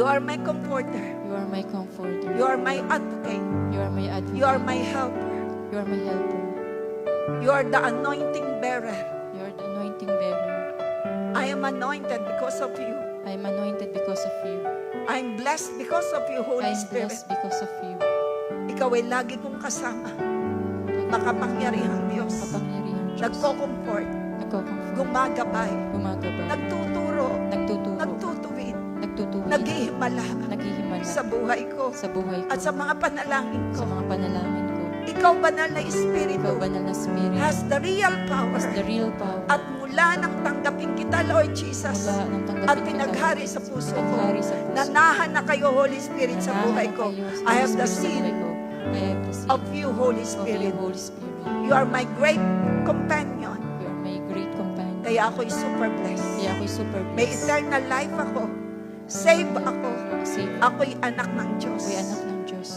You are my comforter. You You are my comforter. You are my advocate. You are my advocate. You are my helper. You are my helper. You are the anointing bearer. You are the anointing bearer. I am anointed because of you. I am anointed because of you. I am blessed because of you, I Holy am Spirit. blessed because of you. Ikaw ay lagi kong kasama. Makapangyarihang Diyos. Kapangyarihan Diyos. Nagko-comfort. Nagko-comfort. Gumagabay. Gumagabay. Nagtuturo. Nagtuturo. Nagtutuwid. Nagtutuwid. Naghihimala Naghihimala. sa buhay ko. Sa buhay ko. At sa mga panalangin Sa ko. mga panalangin ko. Ikaw, banal na Ikaw, Espiritu, banal na Spirit, has the real power. has the real power. At mula nang tanggapin kita, Lord Jesus, Mula nang tanggapin at kita, pinaghari Lord sa Jesus, puso ko, pinaghari sa puso ko. nanahan na kayo, Holy Spirit, sa Nanahan buhay na ko. kayo, I have the Holy Spirit, sa seal buhay ko. I have the seal of you, Holy of you, Spirit. Holy Spirit. You are my great companion. You are my great companion. Kaya ako'y super blessed. Kaya ako'y super blessed. May eternal life ako. Save ako. Save. Ako'y anak ng Diyos. Ako'y anak ng Diyos.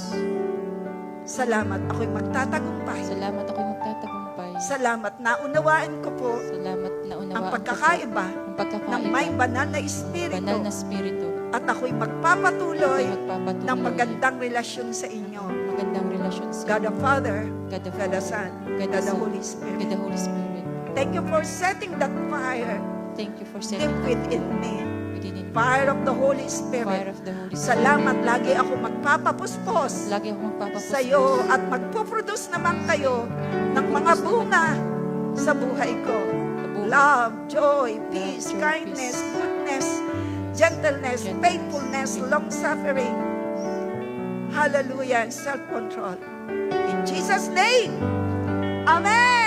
Salamat. Ako'y magtatagumpay. Salamat ako'y magtatagumpay. Salamat. Naunawaan ko po Salamat na unawaan ang ko po pagkakaiba ang ng pagkakaiba may banal na banal Espiritu. na Espiritu. At ako'y magpapatuloy Ako'y magpapatuloy ng magandang relasyon sa inyo. magandang relasyon sa God the Father, God the God the Father, Son, God God the the Son, Holy God Spirit. the Holy Spirit. Thank you for setting that fire Thank you for deep setting within me. within me. Fire of the Holy Fire Spirit. of the Holy Spirit. Salamat. Lagi ako magpapapuspos Lagi ako magpapapuspos sa iyo at magpuproduce naman kayo ng mga bunga sa buhay ko. Love, joy, peace, joy, kindness, peace. goodness, gentleness, Gentleness, faithfulness, long-suffering. Hallelujah, and self-control. In Jesus' name, Amen!